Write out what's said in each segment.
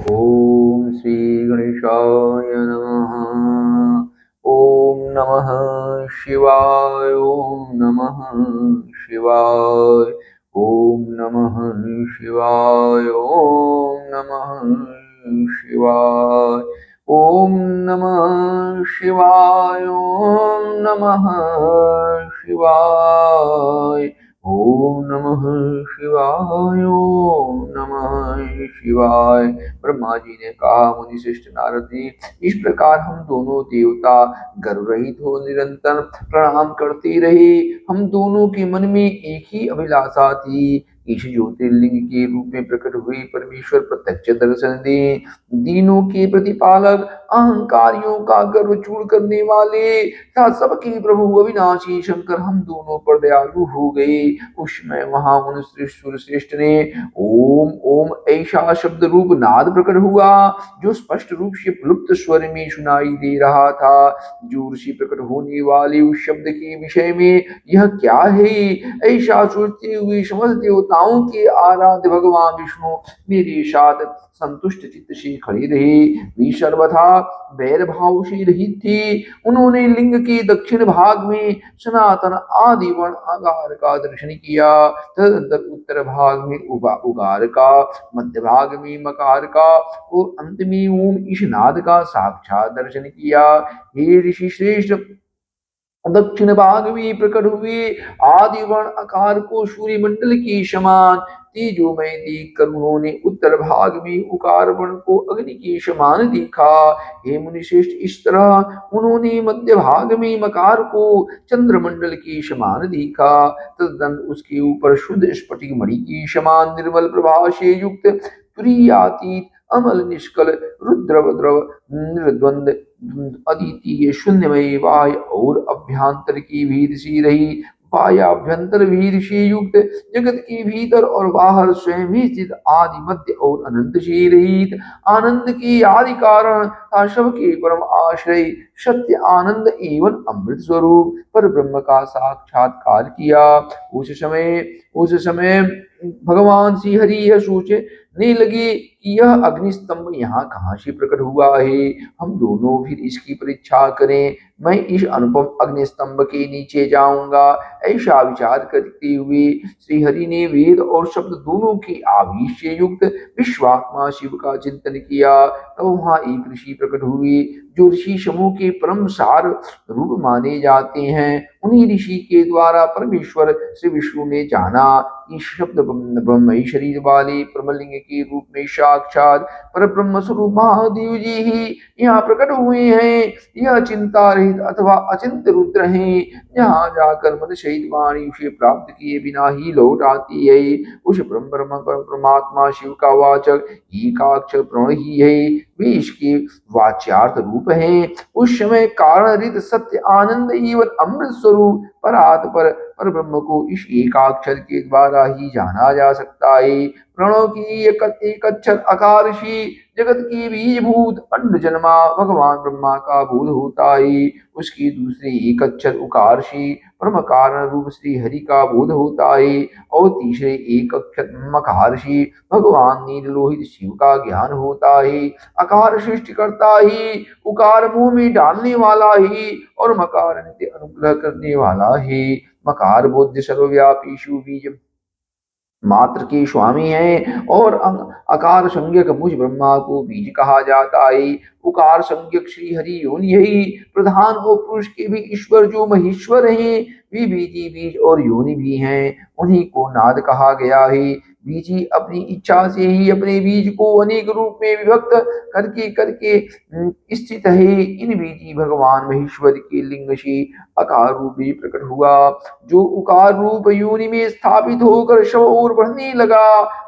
ओम श्री गणेशाय नमः। ओम नमः शिवाय। ओम नमः शिवाय। ओम नमः शिवाय। ओम नमः शिवाय। ओम नमः शिवाय। ओम नमः शिवाय। ओम नमः शिवाय। ओम नमः शिवाय। ब्रह्मा जी ने कहा, मुनि श्रेष्ठ नारद जी, इस प्रकार हम दोनों देवता गर्व रहित हो निरंतर प्रणाम करते रहे। हम दोनों के मन में एक ही अभिलाषा थी, इस ज्योतिर्लिंग के रूप में प्रकट हुए परमेश्वर प्रत्यक्ष दर्शन दे। दीनों के प्रतिपालक, अहंकारियों का गर्व चूर करने वाले तथा सबके प्रभु अविनाशी शंकर हम दोनों पर दयालु हो गए। उस समय महामुनि श्रेष्ठ ने ओम ओम ऐसा शब्द रूप नाद प्रकट हुआ, जो स्पष्ट रूप से प्लुप्त स्वर में सुनाई दे रहा था। जो ऋषि प्रकट होने वाले उस शब्द के विषय में यह क्या है, ऐसा सोचते हुए समस्त देवताओं के आराध्य भगवान विष्णु मेरे साथ संतुष्ट चित्त से खड़े रहे। वे सर्वथा वैर भाव से रहित थे। उन्होंने लिंग के दक्षिण भाग में सनातन आदि वर्ण आकार का दर्शन किया। तदनंतर उत्तर भाग में उगार का, मध्य भाग में मकार का और अंत में ओम ईशनाद का साक्षात दर्शन किया। हे ऋषि श्रेष्ठ, दक्षिण भाग में प्रकट हुए आदि वर्ण आकार को सूर्य मंडल के समान तेजोमय देखकर उन्होंने उत्तर भाग में उकार वर्ण को अग्नि के समान देखा। हे मुनि श्रेष्ठ, इस तरह उन्होंने मध्य भाग में मकार को चंद्रमंडल के समान देखा। तदन उसके ऊपर शुद्ध स्फटिक मणि के समान निर्मल प्रभा से युक्त तुरीयातीत अमल निष्कल रुद्रद्रव निर्द्वंद अद्वितीय शून्यमय बाह्य और अभ्यंतर की भेद सी रही, बाह्याभ्यंतर भेद से युक्त, जगत के भीतर और बाहर स्वयं ही स्थित, आदि मध्य और अनंत से रहित, आनंद के आदि कारण था, सबके परम आश्रय, सत्य आनंद एवं अमृत स्वरूप पर ब्रह्म का साक्षात्कार किया। उस समय भगवान श्री हरि यह सोचने लगे कि यह अग्निस्तंभ यहाँ कहाँ से प्रकट हुआ है। हम दोनों फिर इसकी परीक्षा करें। मैं इस अनुपम अग्निस्तंभ के नीचे जाऊंगा। ऐसा विचार करते हुए श्रीहरि ने वेद और शब्द दोनों की आभीष से युक्त विश्वात्मा शिव का चिंतन किया। तब वहां एक ऋषि प्रकट हुए, जो ऋषि समूह के परम सार रूप माने जाते हैं। उन्हीं ऋषि के द्वारा परमेश्वर श्री विष्णु ने जाना कि शब्द ब्रह्म शरीर वाले परमलिंग के रूप में साक्षात पर ब्रह्म स्वरूप महादेव जी ही यहाँ प्रकट हुए हैं। यह चिंता रहित अथवा अचिंत रुद्र हैं। यहाँ जाकर मन सहित वाणी उसे प्राप्त किए बिना ही लौट आती है। उस ब्रह्म परमात्मा शिव का वाचक एकाक्षर प्रण ही है। वे इसके वाच्यार्थ रूप हैं। उस समय कारण रित सत्य आनंद एवं अमृत स्वरूप पर ब्रह्म को इस एकाक्षर के द्वारा ही जाना जा सकता है। प्रणव की एक अक्षर अकारशी जगत की बीजभूत अंड जन्मा भगवान ब्रह्मा का बोध होता है। उसकी दूसरी एक अक्षर उकारशी ब्रह्म कारण रूप श्री हरि का बोध होता है। और तीसरे एक अक्षर मकारशी भगवान नीललोहित शिव का ज्ञान होता है। अकार सृष्टि करता ही, उकार मुंह में डालने वाला ही और मकार नित्य अनुग्रह करने वाला है। मकार बोध सर्वव्यापी शिव बीज मात्र के स्वामी हैं और अकार संज्ञक मुझ ब्रह्मा को बीज कहा जाता है। उकार संज्ञक श्री हरि योनि है। प्रधान और पुरुष के भी ईश्वर जो महेश्वर हैं, वे बीजी बीज और योनि भी हैं। उन्हीं को नाद कहा गया है। बीजी अपनी इच्छा से ही अपने बीज को अनेक रूप में विभक्त करके करके स्थित है। इन बीजी भगवान महेश्वर के लिंग से अकार रूप भी प्रकट हुआ, जो उकार रूप योनि में स्थापित होकर शव और बढ़ने लगा।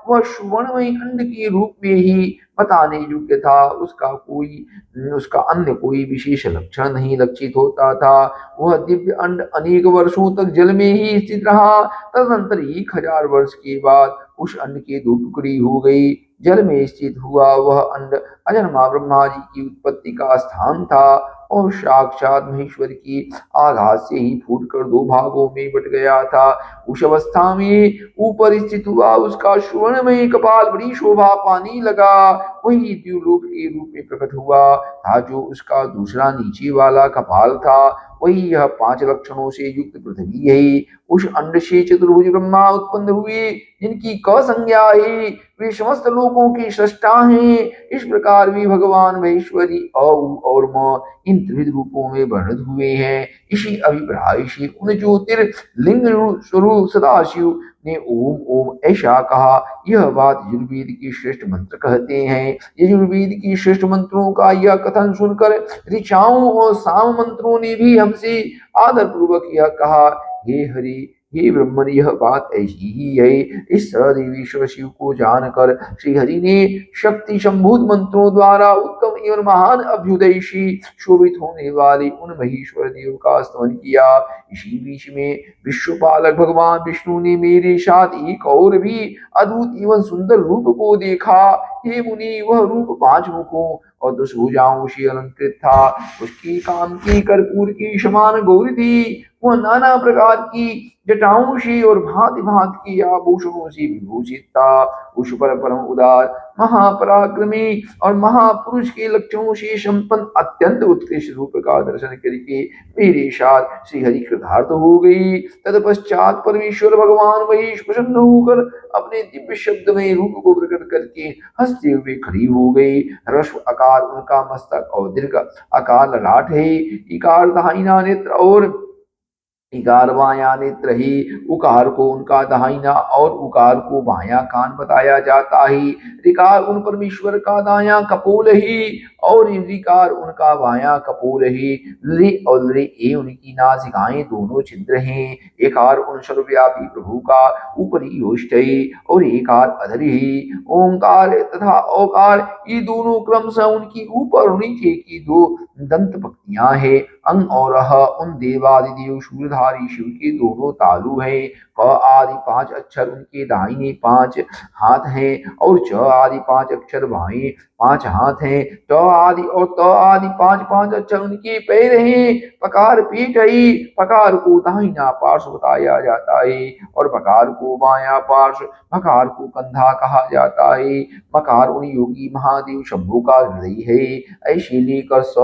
वह स्वर्णमय अंड के रूप में ही बताने योग्य था। उसका अन्य कोई विशेष लक्षण नहीं लक्षित होता था। वह दिव्य अंड अनेक वर्षों तक जल में ही स्थित रहा। तदनंतर 1000 वर्ष के बाद उस अंड के दो टुकड़ी हो गई। जल में स्थित हुआ वह अंड अजन्मा ब्रह्मा जी की उत्पत्ति का स्थान था और साक्षात महेश्वर की आघात से ही फूटकर दो भागों में बट गया था। उस अवस्था में ऊपर स्थित हुआ उसका स्वर्णमय कपाल बड़ी शोभा पाने लगा। वही द्युलोक के रूप में प्रकट हुआ था। जो उसका दूसरा नीचे वाला कपाल था, वही यह 5 लक्षणों से युक्त पृथ्वी है। उस अंड से चतुर्भुज ब्रह्मा उत्पन्न हुए, जिनकी क संज्ञा है। वे समस्त लोकों के सृष्टा हैं। इस प्रकार वे भगवान महेश्वरी औ और म इन त्रिविध रूपों में वर्णित हुए हैं। इसी अभिप्राय से उन ज्योतिर्लिंग स्वरूप सदाशिव ने ओम ओम ऐसा कहा। यह बात यजुर्वेद के श्रेष्ठ मंत्र कहते हैं। यजुर्वेद के श्रेष्ठ मंत्रों का यह कथन सुनकर ऋचाओं और साम मंत्रों ने भी हमसे आदर पूर्वक यह कहा, हे हरि, हे ब्रह्मन, यह बात ऐसी ही है। इस सदेवीश्वर शिव को जानकर श्री हरि ने शक्ति संभूत मंत्रों द्वारा उत्तम एवं महान अभ्युदय से शोभित होने वाले उन महेश्वर देव का स्तवन किया। इसी बीच में विश्वपालक भगवान विष्णु ने मेरे साथ एक और भी अद्भुत एवं सुंदर रूप को देखा। हे मुनि, वह रूप 5 मुखों और 10 भुजाओं से अलंकृत था। उसकी काम की कर्पूर की समान गौर थी। वह नाना प्रकार की जटाओं से और भांति भांति के आभूषणों से विभूषित था। उस पर परम उदार, महापराक्रमी और महापुरुष के लक्षणों से संपन्न अत्यंत उत्कृष्ट रूप का दर्शन करके मेरे साथ श्री हरि कृतार्थ हो गई। तत्पश्चात परमेश्वर भगवान महेश प्रसन्न होकर अपने दिव्य शब्दमय रूप को प्रकट करके हंसते हुए खड़ी हो गई। ह्रस्व आकार उनका मस्तक और दीर्घ आकार ललाट है। इकार दाहिना नेत्र और इकार बायां नेत्र ही। उकार को उनका दाहिना और उकार को बायां कान बताया जाता है। ऋकार उन परमेश्वर का दायां कपोल ही और ऋकार उनका बायां कपोल ही। रि और रि ए उनकी नासिकाएं दोनों छिद्र हैं। एकार उन सर्वव्यापी प्रभु का ऊपरी ओष्ठ है और एकार अधर ही। ओंकार तथा ओकार ये दोनों क्रमशः उनकी ऊपर और नीचे की 2 दंत पंक्तियां हैं। अंग और अह उन देवादिदेव शूलधारी शिव के दोनों तालु हैं। क आदि 5 अक्षर उनके दाहिने 5 हाथ हैं और च आदि 5 अक्षर बाएं 5 हाथ हैं। ट आदि और त आदि 5 अक्षर उनके पैर हैं। पकार पीठ है। पकार को दाहिना पार्श्व बताया जाता है और पकार को बायां पार्श्व। मकार को कंधा कहा जाता है। मकार उन योगी महादेव शंभु का हृदय है। ऐसे लेकर स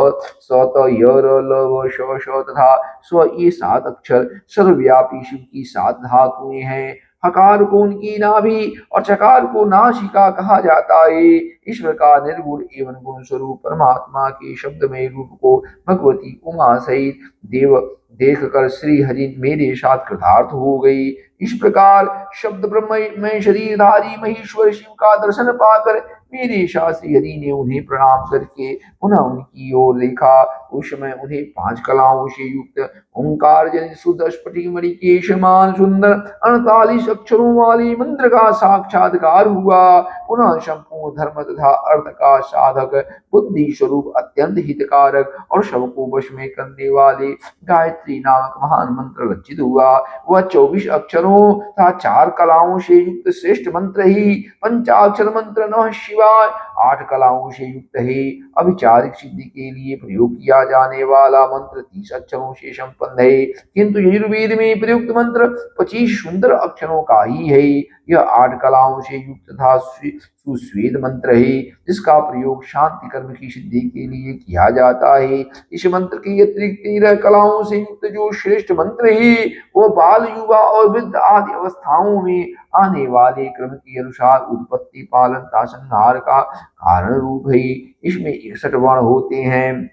त य र ल व श श तथा स्व ये 7 अक्षर सर्वव्यापी शिव की 7 धातुएं हैं। हकार को उनकी नाभि और चकार को नासिका कहा जाता है। इस प्रकार निर्गुण एवं गुण स्वरूप परमात्मा के शब्दमय रूप को भगवती उमा सहित देव देख कर श्री हरि मेरे साथ कृतार्थ हो गई। इस प्रकार शब्द ब्रह्म में शरीरधारी महेश्वर शिव का दर्शन पाकर मेरे शास्त्री हरि ने उन्हें प्रणाम करके पुनः उनकी ओर देखा। उस समय उन्हें 5 कलाओं से युक्त ओंकार जनित शुद्ध स्फटिक मणि के समान सुंदर 48 अक्षरों वाले मंत्र का साक्षात्कार हुआ। पुनः संपूर्ण धर्म तथा अर्थ का साधक, बुद्धि स्वरूप, अत्यंत हितकारक और सबको वश में करने वाले गायत्री नामक महान मंत्र लज्जित हुआ। वह 24 अक्षरों तथा 4 कलाओं से युक्त श्रेष्ठ मंत्र ही पंचाक्षर मंत्र नमः शिवाय 8 कलाओं से युक्त है। अभिचारिक सिद्धि के लिए प्रयोग किया जाने वाला मंत्र 30 अक्षरों से संपन्न है, किंतु यजुर्वेद में प्रयुक्त मंत्र 25 सुंदर अक्षरों का ही है। यह 8 कलाओं से युक्त तथा सुश्वेत मंत्र है, जिसका प्रयोग शांति कर्म की सिद्धि के लिए किया जाता है। इस मंत्र के अतिरिक्त 13 कलाओं से युक्त जो श्रेष्ठ मंत्र है, वो बाल, युवा और वृद्ध आदि अवस्थाओं में आने वाले क्रम के अनुसार उत्पत्ति, पालन तथा संहार का कारण रूप है। इसमें 61 वर्ण होते हैं।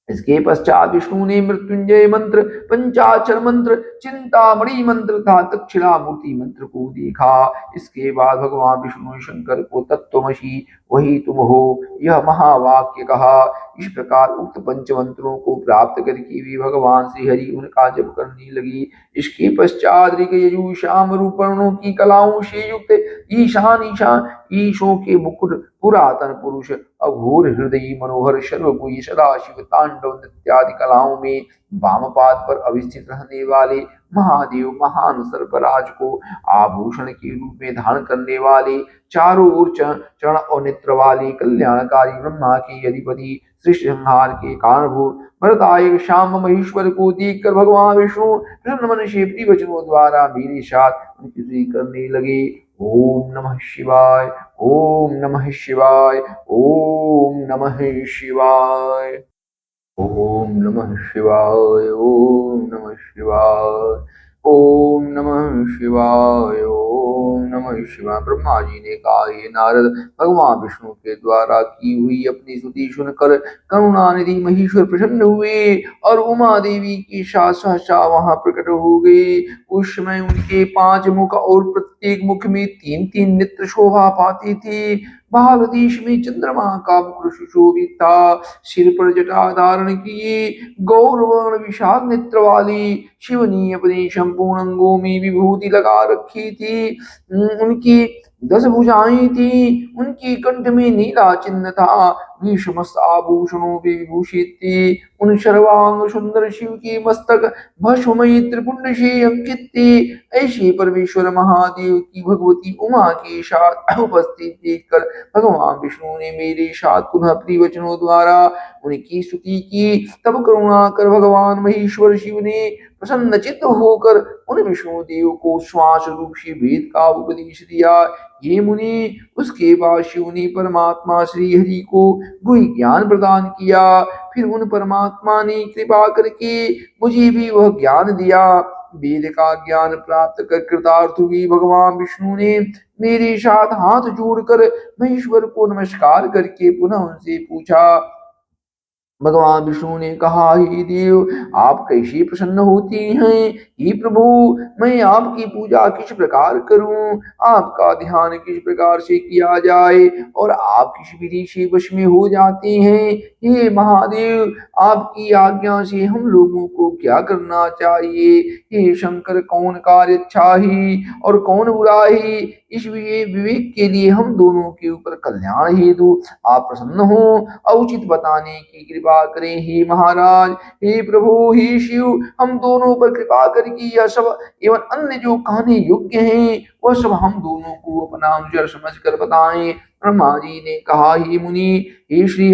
इसके पश्चात विष्णु ने मृत्युंजय मंत्र, पंचाक्षर मंत्र, चिंतामणि मंत्र तथा दक्षिणामूर्ति मंत्र को देखा। इसके बाद भगवान विष्णु ने शंकर को तत्त्वमसि वही तुम हो यह महावाक्य कहा। इस प्रकार उक्त पंचमंत्रों को प्राप्त करके भी भगवान श्री हरि उनका जप करने लगी। इसके पश्चात ऋग यजु शाम रूपर्णों की कलाओं से युक्त ईशान ईशान ईशों के मुकुट पुरातन पुरुष अघोर हृदय मनोहर सर्वगुही सदाशिव तांडव नृत्यादि कलाओं में वामपाद पर अवस्थित रहने वाले महादेव महान सर्पराज को आभूषण के रूप में धारण करने वाले चारों ओर चरण और नेत्र वाले कल्याणकारी ब्रह्मा के अधिपति सृष्टि संहार के कारणभूत वरदायक श्याम महेश्वर को देखकर भगवान विष्णु प्रसन्न मन से प्रिय वचनों द्वारा मेरे साथ उनकी स्तुति करने लगे। ओम नमः शिवाय। ओम नमः शिवाय। ओम नमः शिवाय। ओम नमः शिवाय। ओम नमः शिवाय। ओम नमः शिवाय। ओम नमः शिवाय। ब्रह्मा जी ने कहा, हे नारद, भगवान विष्णु के द्वारा की हुई अपनी स्तुति सुनकर करुणानिधि महेश्वर प्रसन्न हुए और उमा देवी की साथ सहसा वहां प्रकट हो गए। उस समय उनके 5 मुख और प्रत्येक मुख में 3-3 नेत्र शोभा पाते थे। बाल देश में चंद्रमा का मुकुट सुशोभित था। सिर पर जटा धारण किए गौरवर्ण विशाल नेत्र वाली शिव ने अपने संपूर्ण अंगों में विभूति लगा रखी थी। उनकी 10 भुजाएं थी। उनकी कंठ में नीला चिन्ह था। वे समस्त आभूषणों से विभूषित थे। उन सर्वांग सुंदर शिव के मस्तक भस्ममयी त्रिपुंड से अंकित थे। ऐसे परमेश्वर महादेव की भगवती उमा के साथ उपस्थित देखकर भगवान विष्णु ने मेरे साथ पुनः अपने वचनों द्वारा उनकी स्तुति की। तब करुणा कर भगवान महेश्वर शिव ने प्रसन्नचित्त होकर उन विष्णु देव को श्वास रूप से वेद का उपदेश दिया। ये मुनि, उसके बाद शिव ने परमात्मा श्री हरि को गुह्य ज्ञान प्रदान किया। फिर उन परमात्मा ने कृपा करके मुझे भी वह ज्ञान दिया। वेद का ज्ञान प्राप्त कर कृतार्थ हुई भगवान विष्णु ने मेरे साथ हाथ जोड़कर महेश्वर को नमस्कार करके पुनः उनसे पूछा। भगवान विष्णु ने कहा, हे देव, आप कैसे प्रसन्न होते हैं? हे प्रभु, मैं आपकी पूजा किस प्रकार करूं? आपका ध्यान किस प्रकार से किया जाए और आप किस विधि से वश में हो जाते हैं? हे महादेव, आपकी आज्ञा से हम लोगों को क्या करना चाहिए? हे शंकर, कौन कार्य अच्छा है और कौन बुरा है? इस विवेक के लिए हम दोनों के ऊपर कल्याण हेतु आप प्रसन्न हो और उचित बताने की कृपा करें। हे महाराज, हे प्रभु, हे शिव, हम दोनों पर कृपा करके यह सब एवं अन्य जो कहने योग्य हैं वह सब हम दोनों को अपना अनुचर समझ कर बताएं। ब्रह्मा जी ने कहा, हे मुनि, हे श्री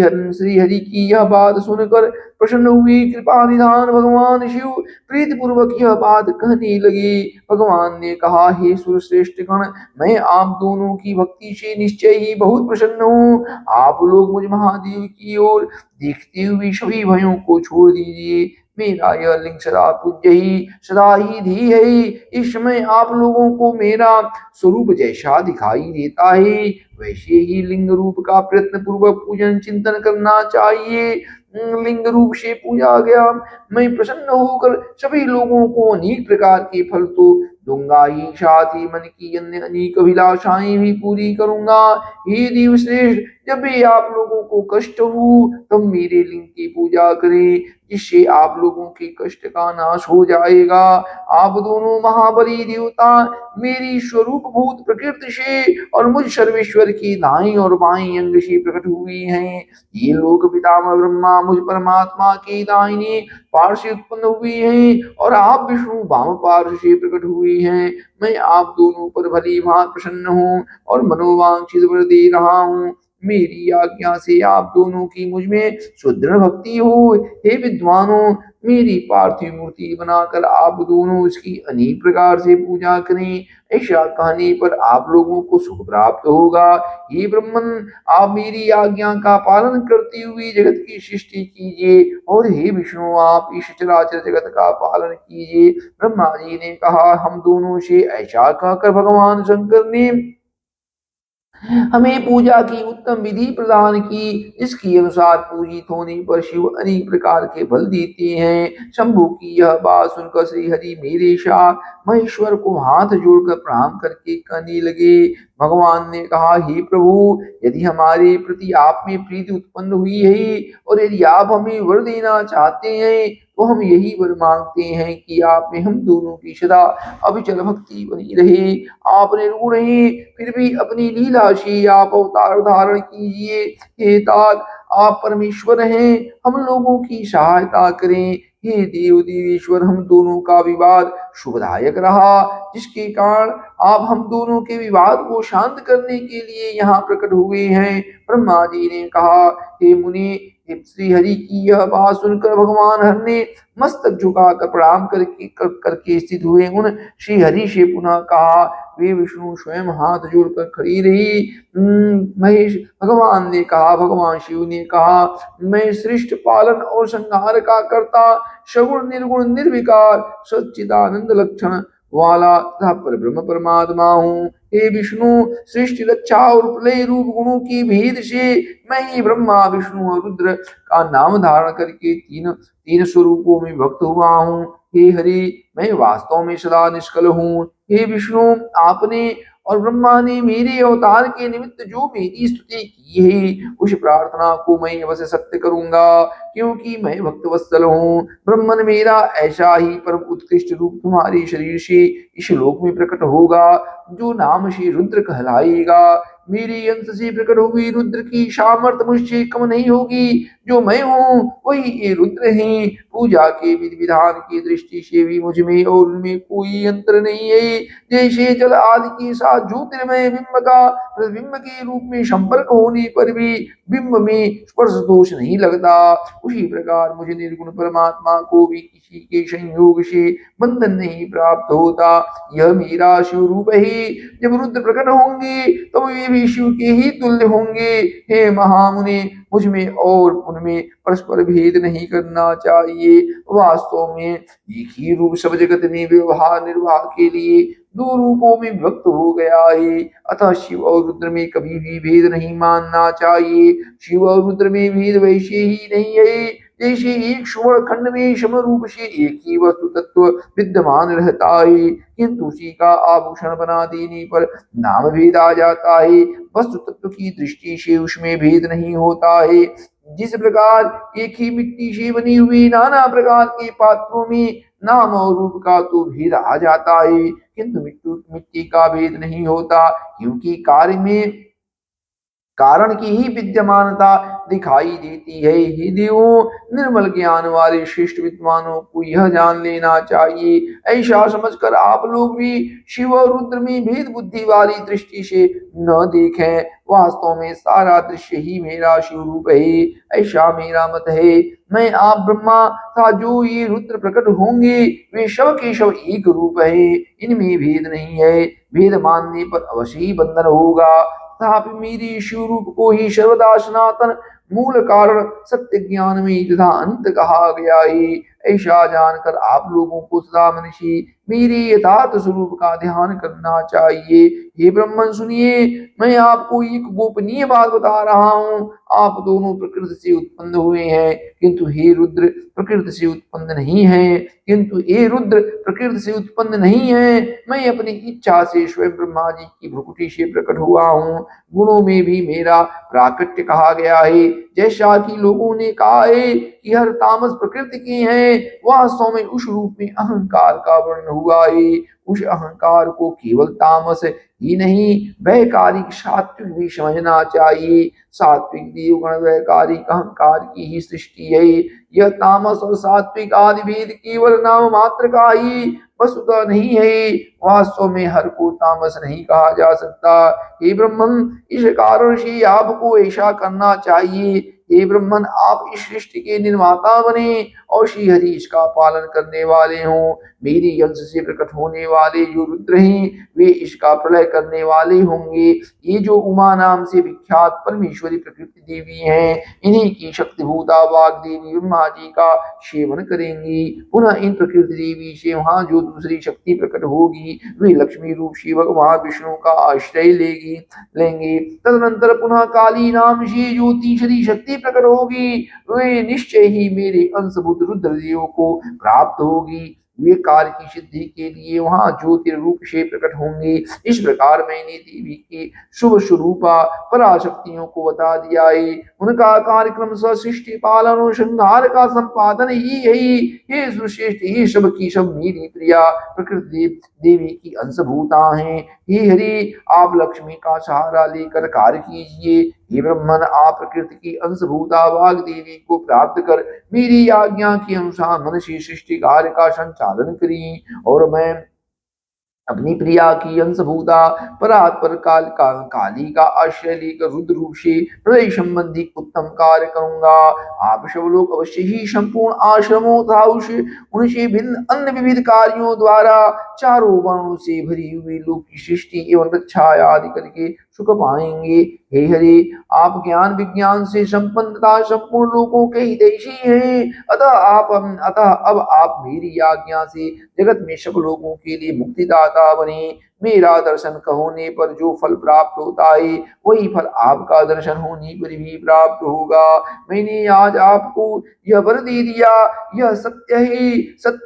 हरि की यह बात सुनकर प्रसन्न हुई कृपा निधान भगवान शिव प्रीति पूर्वक यह बात कहने लगे। भगवान ने कहा, हे सुरश्रेष्ठ गण, मैं आप दोनों की भक्ति से निश्चय ही बहुत प्रसन्न हूँ। आप लोग मुझ महादेव की ओर देखते हुए सभी भयों को छोड़ दीजिए। मेरा यह लिंग सदा पूज्य ही सदा ही धी है। इस समय आप लोगों को मेरा स्वरूप जैसा दिखाई देता है वैसे ही लिंग रूप का प्रयत्न पूर्वक पूजन चिंतन करना चाहिए। लिंग रूप से पूजा गया मैं प्रसन्न होकर सभी लोगों को अनेक प्रकार के फल तो दूंगा ही, साथ ही मन की अन्य अनेक अभिलाषाएं भी पूरी करूंगा। हे देव श्रेष्ठ, जब भी आप लोगों को कष्ट हो तब मेरे लिंग की पूजा करें, जिससे आप लोगों के कष्ट का नाश हो जाएगा। आप दोनों महाबली देवता मेरी स्वरूप भूत प्रकृति से और मुझ सर्वेश्वर की दाई और बाई अंग से प्रकट हुई हैं। ये लोग पितामह ब्रह्मा मुझ परमात्मा के दाहिने पार्श्व से उत्पन्न हुई हैं और आप विष्णु वाम पार्श्व से प्रकट हुई हैं। मैं आप दोनों पर भली भांति प्रसन्न हूँ और मनोवांछित वर दे रहा हूँ। मेरी आज्ञा से आप दोनों की मुझ में सुदृढ़ भक्ति हो। हे विद्वानों, मेरी पार्थिव मूर्ति बनाकर आप दोनों उसकी अनेक प्रकार से पूजा करें। ऐसा कहने पर आप लोगों को सुख प्राप्त होगा। हे ब्रह्मन, आप मेरी आज्ञा का पालन करते हुए जगत की सृष्टि कीजिए और हे विष्णु, आप इस चराचर जगत का पालन कीजिए। ब्रह्मा जी ने कहा। हम दोनों से ऐसा कहकर भगवान शंकर ने हमें पूजा की उत्तम विधि प्रदान की। इसके अनुसार पूजित होने पर शिव अनेक प्रकार के फल देते हैं। शंभु की यह बात सुनकर श्री हरि मेरे साथ महेश्वर को हाथ जोड़कर प्रणाम करके कहने लगे। भगवान ने कहा, हे प्रभु, यदि हमारे प्रति आप में प्रीति उत्पन्न हुई है और यदि आप हमें वर देना चाहते हैं तो हम यही वर मांगते हैं कि आप में हम दोनों की सदा अविचल भक्ति बनी रहे। आप निर्गुण हैं फिर भी अपनी लीला से आप अवतार धारण कीजिए। हे तात, आप परमेश्वर हैं, हम लोगों की सहायता करें। हे देव देवेश्वर, हम दोनों का विवाद शुभदायक रहा, जिसके कारण आप हम दोनों के विवाद को शांत करने के लिए यहाँ प्रकट हुए हैं। ब्रह्मा जी ने कहा, हे मुनि, श्री हरि की यह बात सुनकर भगवान हर ने मस्तक झुकाकर प्रणाम करके स्थित हुए उन श्री हरि से पुनः कहा, वे विष्णु स्वयं हाथ जोड़कर खड़ी रही। महेश भगवान ने कहा, भगवान शिव ने कहा, मैं सृष्टि पालन और संहार का कर्ता, सगुण निर्गुण निर्विकार सच्चिदानंद लक्षण वाला तथा परब्रह्म परमात्मा हूँ। हे विष्णु, सृष्टि रक्षा और प्रलय रूप गुणों की भेद से मैं ही ब्रह्मा विष्णु और रुद्र का नाम धारण करके तीन तीन स्वरूपों में भक्त हुआ हूँ। हे हरि, मैं वास्तव में सदा निष्कल हूँ। हे विष्णु, आपने और ब्रह्मा ने मेरे अवतार के निमित्त जो मेरी स्तुति की है, उस प्रार्थना को मैं अवश्य सत्य करूंगा, क्योंकि मैं भक्त वत्सल हूँ। ब्रह्मन मेरा ऐसा ही परम उत्कृष्ट रूप तुम्हारे शरीर से इस लोक में प्रकट होगा, जो नाम से रुद्र कहलाएगा। मेरे अंश से प्रकट हुई रुद्र की सामर्थ्य मुझसे कम नहीं होगी। जो मैं हूँ वही ये रुद्र हैं। पूजा के विधि विधान की दृष्टि से भी मुझ में और उनमें कोई अंतर नहीं है। जैसे जल आदि के साथ ज्योतिर्मय बिंब का प्रतिबिंब के रूप में संपर्क होने पर भी बिंब में स्पर्श दोष नहीं लगता, उसी प्रकार मुझे निर्गुण परमात्मा को भी किसी के संयोग से बंधन नहीं प्राप्त होता। यह मेरा शिव रूप है। जब रुद्र प्रकट होंगे तो वे भी शिव के ही तुल्य होंगे। हे महामुनि, मुझ में और उनमें परस्पर भेद नहीं करना चाहिए। वास्तव में एक ही रूप सब जगत में व्यवहार निर्वाह के लिए दो रूपों में विभक्त हो गया है। अतः शिव और रुद्र में कभी भी भेद नहीं मानना चाहिए। शिव और रुद्र में भेद वैसे ही नहीं है जैसे एक स्वर्ण खंड में सम रूप से एक ही वस्तु तत्व विद्यमान रहता है, किंतु उसी का आभूषण बना देने पर नाम भेद आ जाता है। वस्तु तत्व की दृष्टि से उसमें भेद नहीं होता है। जिस प्रकार एक ही मिट्टी से बनी हुई नाना प्रकार के पात्रों में नाम और रूप का तो भेद आ जाता है, किंतु मिट्टी का भेद नहीं होता, क्योंकि कार्य में कारण की ही विद्यमानता दिखाई देती है। हे देवों, निर्मल ज्ञान वाले श्रेष्ठ विद्वानों को यह जान लेना चाहिए। ऐसा समझकर आप लोग भी शिव और रुद्र में भेद बुद्धि वाली दृष्टि से न देखें। वास्तव में सारा दृश्य ही मेरा शिव रूप है, ऐसा मेरा मत है। मैं आप ब्रह्मा था जो ये रुद्र प्रकट होंगे, वे शव के शव एक रूप है, इनमें भेद नहीं है। भेद मानने पर अवश्य ही बंधन होगा। तथापि मेरी शिव रूप को ही सर्वदा सनातन मूल कारण सत्य ज्ञान में तथा अंत कहा गया है। ऐसा जानकर आप लोगों को सदा मनुष्य मेरे यथार्थ स्वरूप का ध्यान करना चाहिए। हे ब्रह्मन, सुनिए, मैं आपको एक गोपनीय बात बता रहा हूँ। आप दोनों प्रकृति से उत्पन्न हुए हैं, किंतु हे रुद्र प्रकृति से उत्पन्न नहीं है। किंतु हे रुद्र प्रकृति से उत्पन्न नहीं है। मैं अपनी इच्छा से स्वयं ब्रह्मा जी की भ्रुकुटी से प्रकट हुआ हूँ। गुणों में भी मेरा प्राकट्य कहा गया है। जैसा कि लोगों ने कहा है कि हर तामस प्रकृति की है, वास्तव में उस रूप में अहंकार का वर्णन हुआ है। उस अहंकार को केवल तामस ही नहीं, वैकारिक सात्विक भी समझना चाहिए। सात्विक देवगण वैकारिक अहंकार की ही सृष्टि है। यह तामस और सात्विक आदि भेद केवल नाम मात्र का ही वस्तुतः नहीं है। वास्तव में हर को तामस नहीं कहा जा सकता। हे ब्रह्मन, इस कारण से आपको ऐसा करना चाहिए। हे ब्रह्मन, आप इस सृष्टि के निर्माता बने और श्री हरि इसका पालन करने वाले हों। मेरी अंश से प्रकट होने वाले जो रुद्र हैं, वे इसका प्रलय करने वाले होंगे। ये जो उमा नाम से विख्यात परमेश्वरी प्रकृति देवी हैं, इन्हीं की शक्तिभूता वाग देवी ब्रह्मा जी का सेवन करेंगी। पुनः इन प्रकृति देवी से वहां जो दूसरी शक्ति प्रकट होगी, वे लक्ष्मी रूप से भगवान विष्णु का आश्रय लेंगे। तदनंतर पुनः काली नाम से जो तीसरी शक्ति प्रकट होगी, वे निश्चय ही मेरे अंशभूत रुद्रदेव को प्राप्त होगी। वे कार्य की सिद्धि के लिए वहां ज्योतिर्रूप से प्रकट होंगे। इस प्रकार मैंने देवी की शुभ स्वरूपा पराशक्तियों को बता दिया है। उनका कार्यक्रम सृष्टि पालन और श्रृंगार का संपादन ही है। ये सुश्रेष्ठ ये सब की सब मेरी प्रिया प्रकृति देवी की अंशभूता हैं। हे हरि, आप लक्ष्मी का सहारा लेकर कार्य कीजिए। हे ब्रह्मन, आप प्रकृति की अंशभूता वाग देवी को प्राप्त कर मेरी आज्ञा के अनुसार मनुष्य सृष्टि कार्य का संचालन करिए, और मैं अपनी प्रिया की अंशभूता परात्पर काली का आश्रय लेकर रुद्र रूप से प्रलय संबंधी उत्तम कार्य करूंगा। आप सब लोग अवश्य ही संपूर्ण आश्रमों तथा उनसे भिन्न अन्य विविध कार्यों द्वारा चारों वर्णों से भरी हुई लोक की सृष्टि एवं रक्षा आदि करके सुख पाएंगे। हे हरि, आप ज्ञान विज्ञान से संपन्न तथा संपूर्ण लोगों के हितैषी हैं। अतः अब आप मेरी आज्ञा से जगत में सब लोगों के लिए मुक्तिदाता बने। मेरा दर्शन होने पर जो फल प्राप्त होता है वही फल आपका दर्शन होने पर भी प्राप्त होगा। मैंने आज आपको यह वर दे दिया, यह सत्य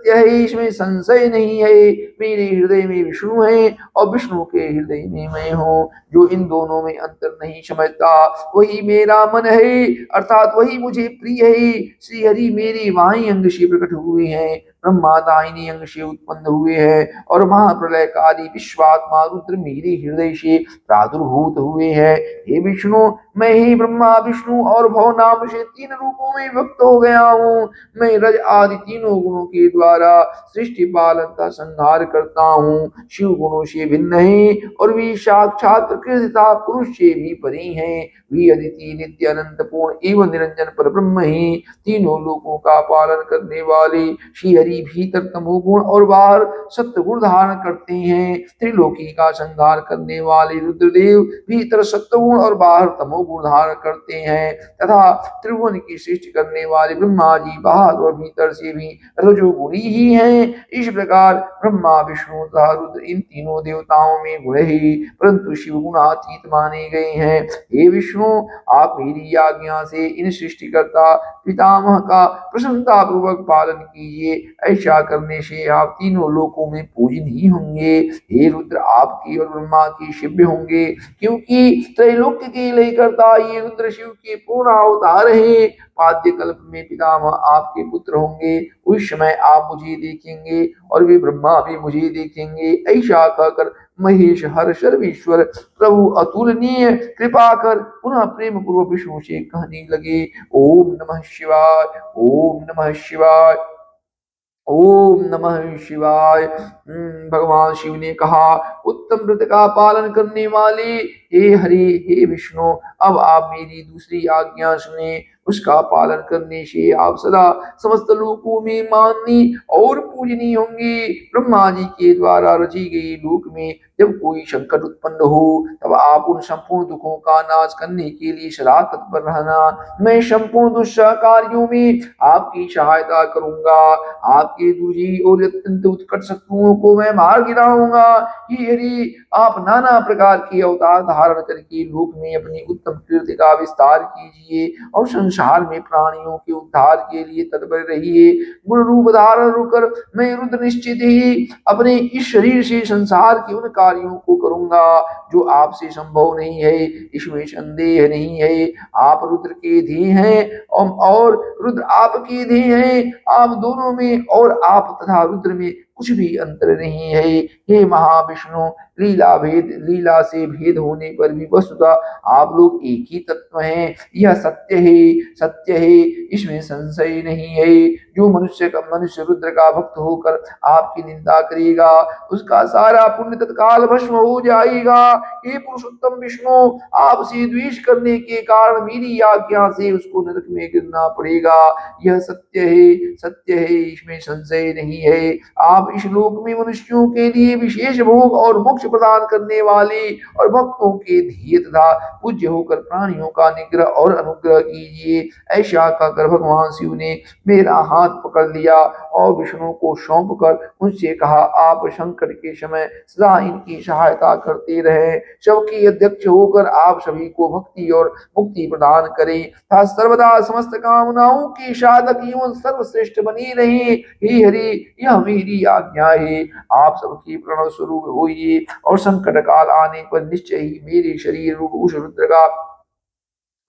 है, इसमें संशय नहीं है। मेरे हृदय में विष्णु है और विष्णु के हृदय में मैं हूँ। जो इन दोनों में अंतर नहीं समझता वही मेरा मन है, अर्थात वही मुझे प्रिय है। श्री हरि मेरे वाही अंग से प्रकट हुए हैं, ब्रह्मा दाहिने अंग से उत्पन्न हुए हैं और महाप्रलय काली विश्वात्मा रुद्र मेरे हृदय से प्रादुर्भूत हुए हैं। हे विष्णु, मैं ही ब्रह्मा विष्णु और भव नाम से तीन रूपों में व्यक्त हो गया हूँ। मैं रज आदि तीनों गुणों के द्वारा सृष्टि पालन का संहार करता हूँ। शिव गुणों से भिन्न है और वे साक्षात प्रकृति तथा पुरुष से भी परे हैं। वे अदिति नित्य अनंत पूर्ण एवं निरंजन पर ब्रह्म ही तीनों लोकों का पालन करने वाले श्री हरि भीतर तमोगुण और बाहर सत्य गुण धारण करते हैं। त्रिलोकी का संहार करने वाले रुद्रदेव भीतर सत्य गुण और बाहर तमोगुण धारण करते हैं तथा त्रिभुवन की सृष्टि करने वाले ब्रह्मा जी बाहर और भीतर से भी रजोगुणी ही हैं। इस प्रकार ब्रह्मा विष्णु तथा रुद्र इन तीनों देवताओं में गुण ही, परंतु शिव गुणातीत माने गए हैं। हे विष्णु, आप मेरी आज्ञा से इन सृष्टिकर्ता पितामह का प्रसन्नता पूर्वक पालन कीजिए। ऐसा करने से आप तीनों लोकों में पूजनीय होंगे। हे रुद्र, आपकी और ब्रह्मा की शिव्य होंगे, क्योंकि त्रैलोक्य के लय करता ये रुद्र शिव के पूर्ण अवतार हैं। पाद्य कल्प में पितामह आपके पुत्र होंगे, उस समय आप मुझे देखेंगे और वे ब्रह्मा भी मुझे देखेंगे। ऐसा कहकर महेश हर सर्वेश्वर प्रभु अतुलनीय कृपा कर पुनः प्रेम पूर्वक विष्णु से कहने लगे, ओम नमः शिवाय, ओम नमः शिवाय, ओम नमः शिवाय। भगवान शिव ने कहा, उत्तम व्रत का पालन करने वाले हे हरि, हे विष्णु, अब आप मेरी दूसरी आज्ञा सुने। उसका पालन करने से आप सदा समस्त लोकों में माननीय और पूजनीय होंगे। ब्रह्मा जी के द्वारा रची गई लोक में जब कोई संकट उत्पन्न हो तब आप उन संपूर्ण दुखों का नाश करने के लिए सदा तत्पर रहना। मैं संपूर्ण दुष्ट कार्यों में आपकी सहायता करूंगा। आपके दुर्जी और अत्यंत उत्कट शत्रुओं को मैं मार गिराऊंगा। ये हरि, आप नाना प्रकार के अवतार धारण करके लोक में अपनी उत्तम कीर्ति का विस्तार कीजिए और संसार में प्राणियों के उद्धार के लिए तत्पर रहिए। गुण रूप धारण होकर मैं रुद्र निश्चित ही अपने इस शरीर से संसार के उन कार्यों को करूंगा जो आपसे संभव नहीं है, इसमें संदेह नहीं है। आप रुद्र के धीय हैं और रुद्र आपके धीय हैं। आप दोनों में और आप तथा रुद्र में कुछ भी अंतर नहीं है। हे महाविष्णु, लीला से भेद होने पर भी वस्तुतः आप लोग एक ही तत्व हैं। यह सत्य है, इसमें संशय नहीं है। जो मनुष्य रुद्र का भक्त होकर आपकी निंदा करेगा उसका सारा पुण्य तत्काल भस्म हो जाएगा। हे पुरुषोत्तम विष्णु, आपसे द्वेष करने के कारण मेरी आज्ञा से उसको नरक में गिरना पड़ेगा। यह सत्य है, इसमें संशय नहीं है। आप इस लोक में मनुष्यों के लिए विशेष भोग और मोक्ष प्रदान करने वाले और भक्तों के धीय तथा पूज्य होकर प्राणियों का निग्रह और अनुग्रह कीजिए। ऐसा कहकर भगवान शिव ने मेरा हाथ पकड़ लिया और विष्णु को सौंप कर उनसे कहा, आप संकट के समय सदा इनकी सहायता करते रहे। सबके अध्यक्ष होकर आप सभी को भक्ति और मुक्ति प्रदान करें तथा सर्वदा समस्त कामनाओं के साधक एवं सर्वश्रेष्ठ बने रहे। हे हरि, यह मेरी आज्ञा है। आप सबकी प्रणव स्वरूप होइए और संकट काल आने पर निश्चय ही मेरे शरीर रूप उस रुद्र का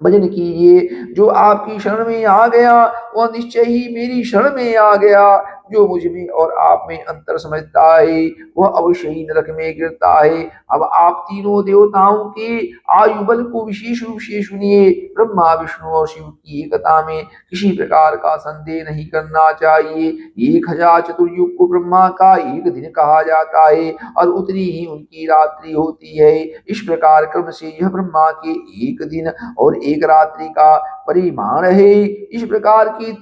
भजन कीजिए। जो आपकी शरण में आ गया वह निश्चय ही मेरी शरण में आ गया। जो मुझ में और आप में अंतर समझता है, वह अवश्य ही नरक में गिरता है। अब आप तीनों देवताओं के आयु बल को विशेष रूप से सुनिए। ब्रह्मा, विष्णु और शिव की एकता में किसी प्रकार का संदेह नहीं करना चाहिए। 1000 चतुर्युग को ब्रह्मा का एक दिन कहा जाता है और उतनी ही उनकी रात्रि होती है। इस प्रकार क्रम से यह ब्रह्मा के एक दिन और एक रात्रि का परिमाण है। इस प्रकार की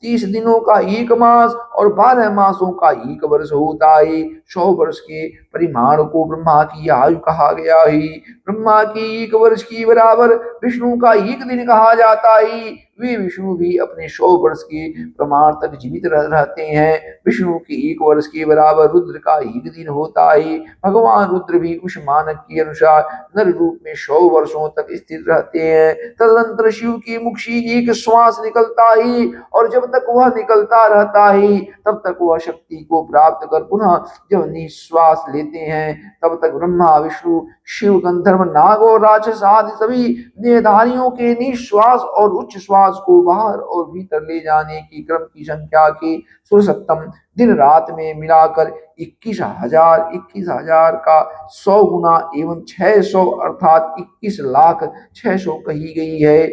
30 दिनों का एक मास और 12 मासों का एक वर्ष होता है। 100 वर्ष के परिमाण को ब्रह्मा की आयु कहा गया है। ब्रह्मा के एक वर्ष के बराबर विष्णु का एक दिन कहा जाता है। वे विष्णु भी अपने 100 वर्ष के प्रमाण तक जीवित रहते हैं। विष्णु के एक वर्ष के बराबर रुद्र का एक दिन होता है। भगवान रुद्र भी उस मानक के अनुसार नर रूप में 100 वर्षों तक स्थिर रहते हैं। तदनंतर शिव के मुख से एक श्वास निकलता है और जब तक वह निकलता रहता है तब तक वह शक्ति को प्राप्त कर पुनः जब निश्वास लेते हैं तब तक ब्रह्मा, विष्णु, शिव, गंधर्व, नाग और राक्षस आदि सभी देहधारियों के निश्वास और उच्च श्वास को बाहर और भीतर ले जाने की क्रम की संख्या के सुरसत्तम दिन रात में मिलाकर 21,000 का 100 गुना एवं 600 अर्थात 21,06,000 कही गई है।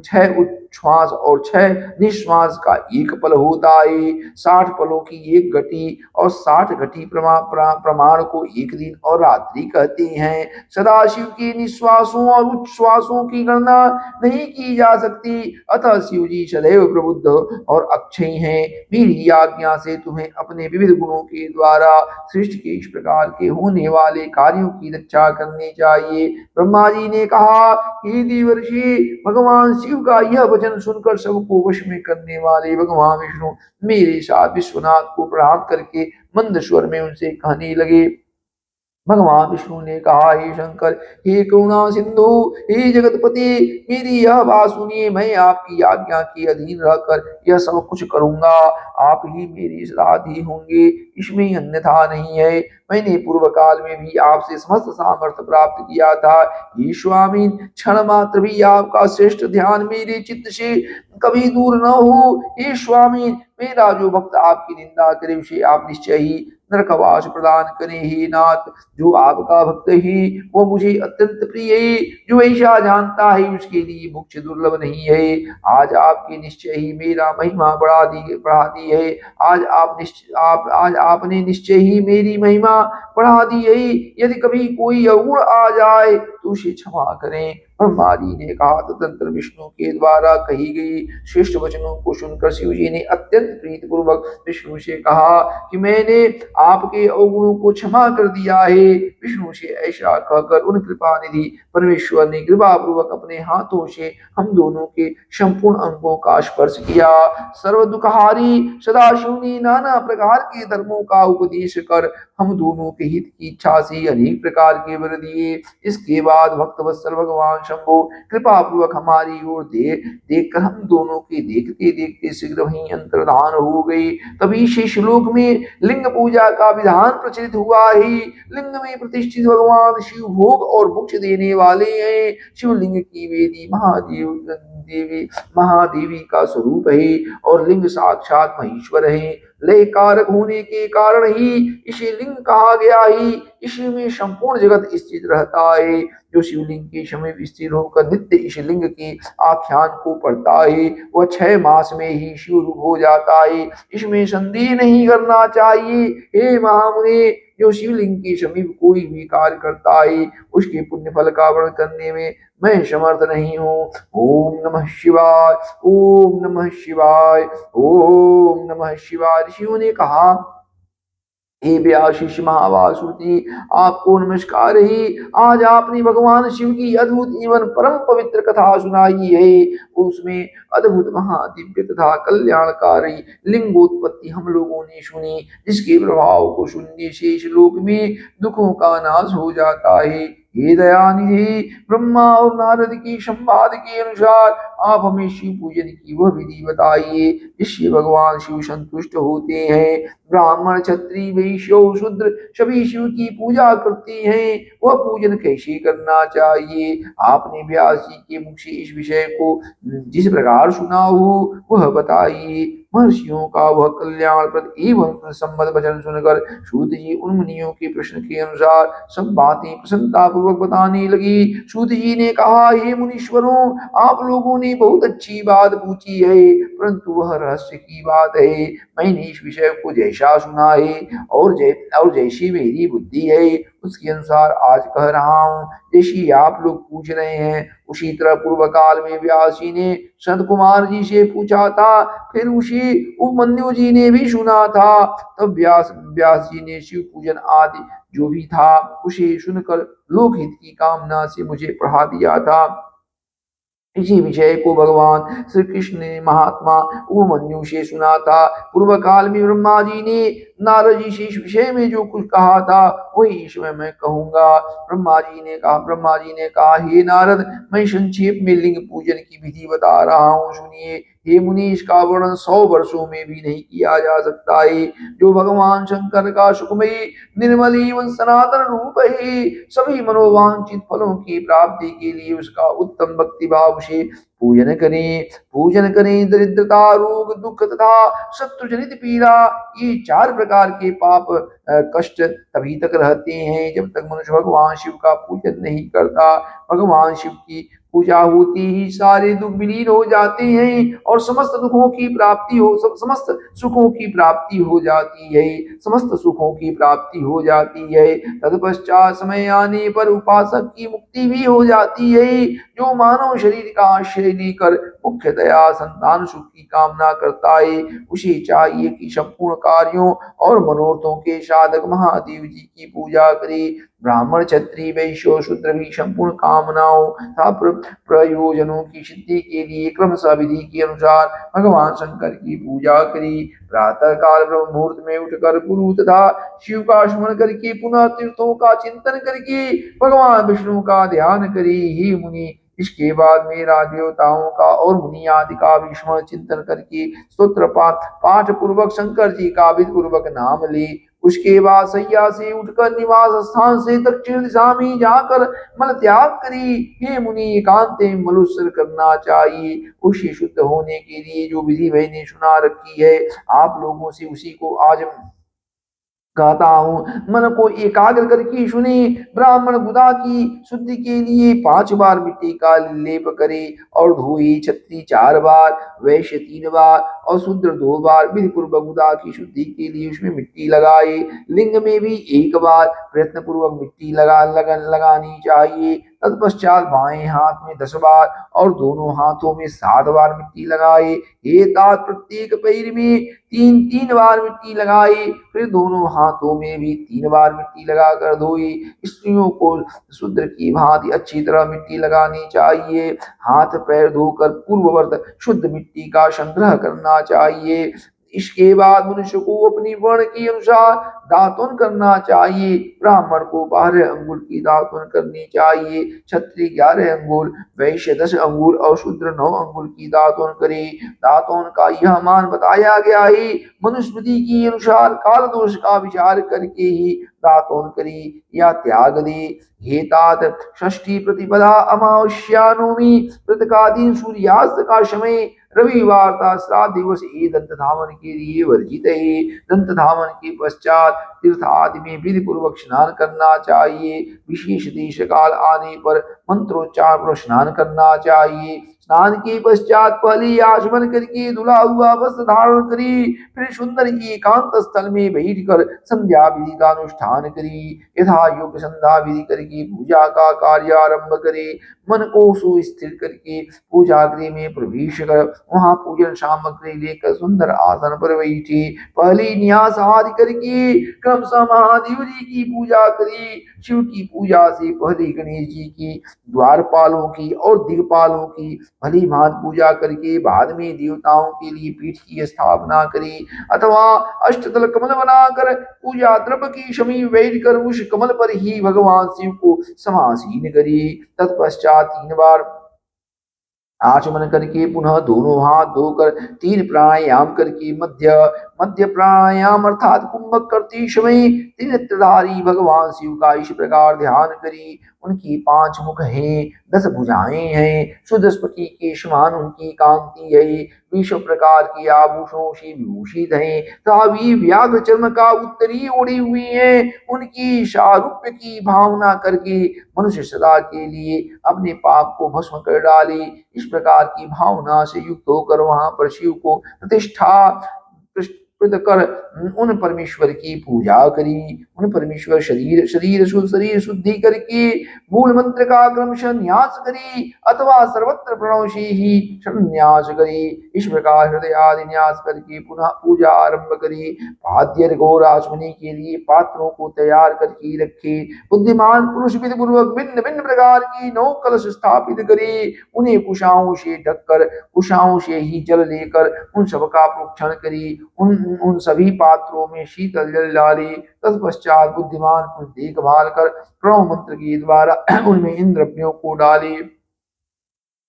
6 उच्छ्वास और 6 निश्वास का एक पल होता है। 60 पलों की एक घटी और 60 घटी प्रमाण को एक दिन और रात्रि कहते हैं। सदाशिव के निश्वासों और उच्छ्वासों की गणना नहीं की जा सकती, अतः शिव जी सदैव प्रबुद्ध और अक्षय हैं। मेरी आज्ञा से तुम्हें अपने विविध गुणों के द्वारा सृष्टि के इस प्रकार के होने वाले कार्यों की रक्षा करनी चाहिए। ब्रह्मा जी ने कहा, हे देवर्षि, भगवान शिव का यह वचन सुनकर सबको वश में करने वाले भगवान विष्णु मेरे साथ विश्वनाथ को प्रणाम करके मंद स्वर में उनसे कहने लगे। भगवान विष्णु ने कहा, हे शंकर, हे करुणा सिंधु, हे जगतपति, मेरी यह बात सुनिए। मैं आपकी आज्ञा के अधीन रहकर यह सब कुछ करूंगा। आप ही मेरे सारथी होंगे, इसमें अन्यथा नहीं है। मैंने पूर्व काल में भी आपसे समस्त सामर्थ्य प्राप्त किया था। हे स्वामी, क्षण मात्र भी आपका श्रेष्ठ ध्यान मेरे चित्त से कभी दूर न हो। हे स्वामी, मेरा जो भक्त आपकी निंदा करे उसे आप निश्चय ही नरकवास प्रदान करें। हे नाथ, जो आपका भक्त है वो मुझे अत्यंत प्रिय है। जो ऐसा जानता है उसके लिए मोक्ष दुर्लभ नहीं है। आज आपके निश्चय ही मेरा महिमा बढ़ा दी है। आज आपने निश्चय ही मेरी महिमा बढ़ा दी है। यदि कभी कोई अवगुण आ जाए तो उसे क्षमा करें। ब्रह्मा जी ने कहा। तदनंतर विष्णु के द्वारा कही गई श्रेष्ठ वचनों को सुनकर शिव जी ने अत्यंत प्रीतिपूर्वक विष्णु से कहा कि मैंने आपके अवगुणों को क्षमा कर दिया है। विष्णु से ऐसा कहकर उन कृपा निधि परमेश्वर ने कृपा पूर्वक अपने हाथों से हम दोनों के संपूर्ण अंगों का स्पर्श किया। सर्व दुखहारी सदाशिव ने नाना प्रकार के धर्मों का उपदेश कर हम दोनों के हित की इच्छा से अनेक प्रकार के वर दिए। इसके बाद भक्त वत्सल भगवान शंभु कृपा पूर्वक हमारी ओर देखकर हम दोनों के देखते देखते शीघ्र ही अंतर्धान हो गई। तभी से श्लोक में लिंग पूजा का विधान प्रचलित हुआ है। लिंग में प्रतिष्ठित भगवान शिव भोग और मोक्ष देने वाले हैं। शिवलिंग की वेदी महादेवी का स्वरूप है और लिंग साक्षात महेश्वर है। लय कारक होने के कारण ही इसे लिंग कहा गया है। इसी में संपूर्ण जगत स्थित रहता है। जो शिवलिंग के समीप स्थिर होकर नित्य इस लिंग के आख्यान को पढ़ता है वह 6 मास में ही शिव रूप हो जाता है। इसमें संदेह नहीं करना चाहिए। हे महामुनि, जो शिवलिंग के समीप कोई भी कार्य करता है उसके पुण्य फल का वर्णन करने में मैं समर्थ नहीं हूँ। ओम नमः शिवाय, ओम नमः शिवाय, ओम नमः शिवाय। ऋषियों ने कहा, हे व्याशिष महावासुकी, आपको नमस्कार है। आज आपने भगवान शिव की अद्भुत एवं परम पवित्र कथा सुनाई है। उसमें अद्भुत महादिव्य तथा कल्याणकारी लिंगोत्पत्ति हम लोगों ने सुनी, जिसके प्रभाव को सुनने से इस लोक में दुखों का नाश हो जाता है। हे दयानिधि, ब्रह्मा और नारद की संवाद के अनुसार आप हमें शिव पूजन की वह विधि बताइए जिससे भगवान शिव संतुष्ट होते हैं। ब्राह्मण, क्षत्रिय, वैश्य और शूद्र सभी शिव की पूजा करते हैं, वह पूजन कैसे करना चाहिए? आपने व्यास जी के मुख से इस विषय को जिस प्रकार सुना हो वह बताइए। महर्षियों का वह कल्याणप्रद एवं सम्मत वचन सुनकर सूत जी उन मुनियों के प्रश्न के अनुसार सब बातें प्रसन्नता पूर्वक बताने लगी। सूत जी ने कहा, हे मुनीश्वरों, आप लोगों ने बहुत अच्छी बात पूछी है, परंतु वह रहस्य की बात है। मैंने इस विषय को जैसा सुना है और जैसी मेरी बुद्धि है उसके अनुसार आज कह रहा हूँ। जैसी आप लोग पूछ रहे हैं उसी तरह पूर्व काल में व्यास जी ने संत कुमार जी से पूछा था, फिर उसी उपमन्यु जी ने भी सुना था। तब व्यास जी ने शिव पूजन आदि जो भी था उसे सुनकर लोकहित की कामना से मुझे पढ़ा दिया था। इसी विषय को भगवान श्री कृष्ण ने महात्मा उपमन्यु से सुना था। पूर्व काल में ब्रह्मा जी ने नारद जी से इस विषय में जो कुछ कहा था वही इसमें मैं कहूंगा। ब्रह्मा जी ने कहा, हे नारद, मैं संक्षेप में लिंग पूजन की विधि बता रहा हूँ, सुनिए। हे मुनि, इसका वर्णन 100 वर्षों में भी नहीं किया जा सकता है। जो भगवान शंकर का सुखमयी निर्मल एवं सनातन रूप है, सभी मनोवांछित फलों की प्राप्ति के लिए उसका उत्तम भक्ति भाव से पूजन करें। दरिद्रता, रोग, दुख तथा शत्रु जनित पीड़ा, ये 4 प्रकार के पाप कष्ट तभी तक रहते हैं जब तक मनुष्य भगवान शिव का पूजन नहीं करता। भगवान शिव की पूजा होती ही सारे दुख विलीन हो जाते हैं और समस्त सुखों की प्राप्ति हो जाती है। समस्त सुखों की प्राप्ति हो जाती है। तत्पश्चात समय आने पर उपासक की मुक्ति भी हो जाती है। जो मानव शरीर का आश्रय लेकर मुख्यतया संतान सुख की कामना करता है, उसे चाहिए कि संपूर्ण कार्यों और मनोरथों के साधक महादेव जी की पूजा करे। ब्राह्मण, क्षत्रिय, वैश्य, शूद्र भी संपूर्ण कामनाओं तथा प्रयोजनों की सिद्धि के लिए क्रमशः विधि के अनुसार भगवान शंकर की पूजा करी। प्रातः काल ब्रह्म मुहूर्त में उठकर गुरु तथा शिव का स्मरण करके पुनः तीर्थों का चिंतन करके भगवान विष्णु का ध्यान करी। ही मुनि, इसके बाद मेरा देवताओं का और मुनि आदि का भी स्मरण चिंतन करके स्तोत्र पाठ पूर्वक शंकर जी का विधि पूर्वक नाम ले। उसके बाद सैया से उठकर निवास स्थान से दक्षिण दिशा में जाकर मल त्याग करी। हे मुनि, एकांत में मलुत्सर्ग करना चाहिए। उसी शुद्ध होने के लिए जो विधि मैंने सुना रखी है, आप लोगों से उसी को आज कहता हूँ। मन को एकाग्र करके सुने। ब्राह्मण गुदा की शुद्धि के लिए 5 बार मिट्टी का लेप करे और धोए। क्षत्रिय 4 बार, वैश्य 3 बार और शूद्र 2 बार विधि पूर्वक गुदा की शुद्धि के लिए उसमें मिट्टी लगाए। लिंग में भी 1 बार प्रयत्न पूर्वक मिट्टी लगानी चाहिए। तत्पश्चात बाएं हाथ में 10 बार और दोनों हाथों में 7 बार मिट्टी लगाए। एक तात प्रत्येक पैर में 3-3 बार मिट्टी लगाए। फिर दोनों हाथों में भी 3 बार मिट्टी लगाकर धोए। स्त्रियों को शूद्र की भांति अच्छी तरह मिट्टी लगानी चाहिए। हाथ पैर धोकर पूर्ववत शुद्ध मिट्टी का संग्रह करना चाहिए। इसके बाद मनुष्य को अपनी वर्ण के अनुसार दातुन करना चाहिए। ब्राह्मण को 12 अंगुल की दातुन करनी चाहिए, क्षत्रिय 11 अंगुल, वैश्य 10 अंगुल और शूद्र 9 अंगुल की दातुन करे। दातुन का यह मान बताया गया है। मनुस्मृति के अनुसार काल दोष का विचार करके ही दातुन करे या त्याग दे। हे तात, षष्ठी प्रतिपदा, अमावस्या, नवमी, प्रतिकादीन, सूर्यास्त का समय, रविवार का श्राद्ध दिवस ये दंत धावन के लिए वर्जित है। दंत धावन के पश्चात तीर्थ आदि में विधि पूर्वक स्नान करना चाहिए। विशेष देश काल आने पर मंत्रोच्चार पर स्नान करना चाहिए। स्नान के पश्चात पहले आचमन करके धुला हुआ वस्त्र धारण करी। फिर सुंदर एकांत स्थल में बैठकर संध्या विधि का अनुष्ठान करी। यथा योग संध्या विधि करके पूजा का कार्य आरंभ करे। मन को सुस्थिर करके पूजा गृह में प्रवेश कर वहां पूजन सामग्री लेकर सुंदर आसन पर बैठे। पहले न्यास आदि करके क्रमशः महादेव जी की पूजा करी। शिव की पूजा से पहले गणेश जी की, द्वारपालों की और दिग्पालों की, भली भांति पूजा करके बाद में देवताओं के लिए पीठ की स्थापना करे, अथवा अष्टदल कमल बनाकर पूजा द्रव्य की शमी वैद कर उस कमल पर ही भगवान शिव को समासीन करे। तत्पश्चात 3 बार आचमन करके पुनः दोनों हाथ धोकर 3 प्राणायाम करके मध्य मध्य प्राणायाम अर्थात कुंभक करते समय त्रिनेत्रधारी भगवान शिव का इस प्रकार ध्यान करी। उनकी 5 मुख हैं, 10 भुजाएं हैं, सुदस्पति के समान उनकी कांति है, 20 प्रकार के आभूषणों से विभूषित हैं, तभी व्याघ्र चर्म का उत्तरी ओढ़ी हुई है। उनकी सारूप्य की भावना करके मनुष्य सदा के लिए अपने पाप को भस्म कर डाले। इस प्रकार की भावना से युक्त होकर वहां पर शिव को प्रतिष्ठा प्रद कर उन परमेश्वर की पूजा करी। उन परमेश्वर शरीर शुद्धि करके मूल मंत्र का क्रमशः न्यास करी, अथवा सर्वत्र प्रणव से ही न्यास करी। इस प्रकार हृदय आदि न्यास करके पुनः पूजा आरंभ करी। वाद्य घोर आचमनी के लिए पात्रों को तैयार करके रखे। बुद्धिमान पुरुष विधि पूर्वक भिन्न भिन्न प्रकार की 9 कलश स्थापित करे। उन्हें कुशाओं से ढककर कुशाओं से ही जल लेकर उन सबका प्रोक्षण करी। उन सभी पात्रों में शीतल जल डाले। तत्पश्चात बुद्धिमान पुरुष देखभाल कर प्रणव मंत्र के द्वारा उनमें इन द्रव्यों को डाले।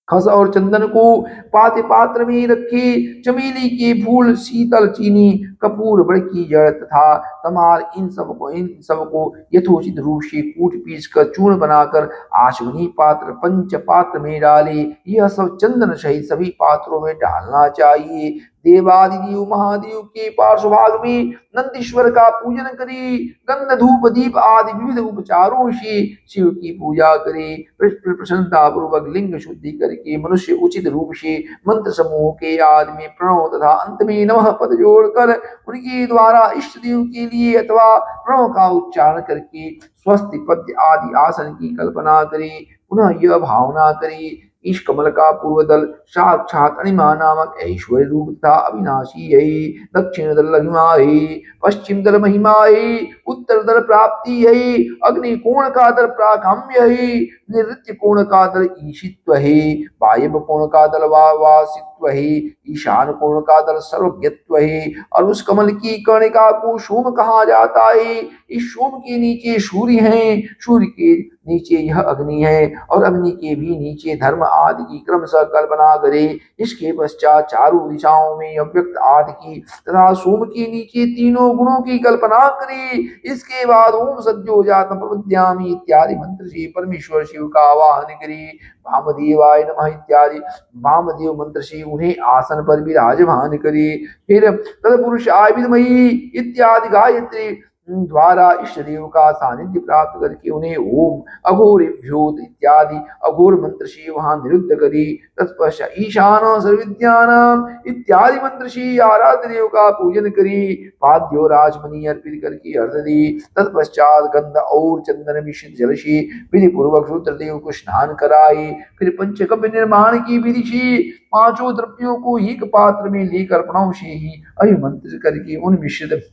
खस और चंदन को पाते पात्र में रखे। चमेली के फूल, शीतल चीनी, कपूर, बड़ की जड़ तथा तमाल इन सबको यथोचित रूप से कूट पीस कर चूर्ण बनाकर आचमनी पात्र पंच पात्र में डाले। यह सब चंदन सहित सभी पात्रों में डालना चाहिए। देवादिदेव महादेव के पार्श्वभाग में नंदीश्वर का पूजन करे। गंध धूप दीप आदि विविध उपचारों से शिव की पूजा करे। प्रसन्नता पूर्वक लिंग शुद्धि करके मनुष्य उचित रूप से मंत्र समूह के आदि में प्रणव तथा अंत में नमः पद जोड़कर उनके द्वारा इष्ट देव के लिए अथवा प्रणव का उच्चारण करके स्वस्ति पद्य आदि आसन की कल्पना करे। पुनः यह भावना करे, इस कमल का पूर्व दल साक्षात अणिमा नामक ऐश्वर्य रूप तथा अविनाशी है। दक्षिण दल लघिमा है, पश्चिम दल महिमा है, उत्तर दल प्राप्ति है, अग्नि कोण का दल प्राकाम्य है, नैऋत्य कोण का दल ईशित्व है, वायव्य कोण का दल वासित्व है, ईशान कोण का दल सर्वज्ञत्व है। और उस कमल की कर्णिका को सोम कहा जाता है। इस सोम के नीचे सूर्य है, सूर्य के नीचे यह अग्नि है, और अग्नि के भी नीचे धर्म आदि की क्रमशः कल्पना करे। इसके पश्चात चारों दिशाओं में अव्यक्त आदि की तथा सोम के नीचे तीनों गुणों की कल्पना करे। इसके बाद ओम सद्यो जातम प्रपद्यामि इत्यादि मंत्र से परमेश्वर शिव का आवाहन करे। वामदेवाय नमः इत्यादि वामदेव मंत्र से उन्हें आसन पर विराजमान करे। फिर तत्पुरुषाय विद्महि इत्यादि गायत्री द्वारा इष्ट देव का सानिध्य प्राप्त करके उन्हें ओम अघोरेभ्योत इत्यादि अघोर मंत्र से वहां निरुद्ध करी। तत्पश्चात ईशान सर्वविद्यानाम इत्यादि मंत्र से आराध्य देव का पूजन करी। पाद्यो राजमणि अर्पित करके अर्घ दी। तत्पश्चात गंध और चंदन मिश्रित जल से विधि पूर्वक रुद्रदेव को स्नान कराए। फिर पंचकव्य निर्माण की विधि से 5 द्रव्यों को एक पात्र में लेकर प्रणव से ही अभिमंत्रित करके उन मिश्रित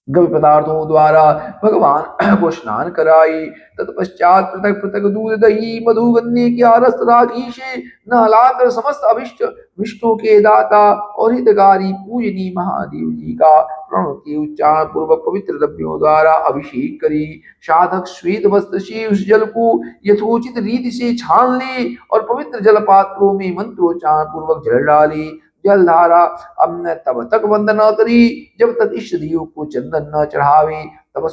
गव्य पदार्थों द्वारा भगवान को स्नान कराए। तत्पश्चात पृथक पृथक दूध दही मधु गन्ने के रस तथा घी से नहलाकर समस्त अभिष्ट विष्णु के दाता और हितकारी पूजनी महादेव जी का प्रणव के उच्चारण पूर्वक पवित्र द्रव्यों द्वारा अभिषेक करी। साधक श्वेत वस्त्र से उस जल को यथोचित रीति से छान ले और पवित्र जल पात्रों में मंत्रोच्चारण पूर्वक जल डाले। जलधारा अब तब तक बंद न करी जब तक इष्ट देव को चंदन न चढ़ावे। तब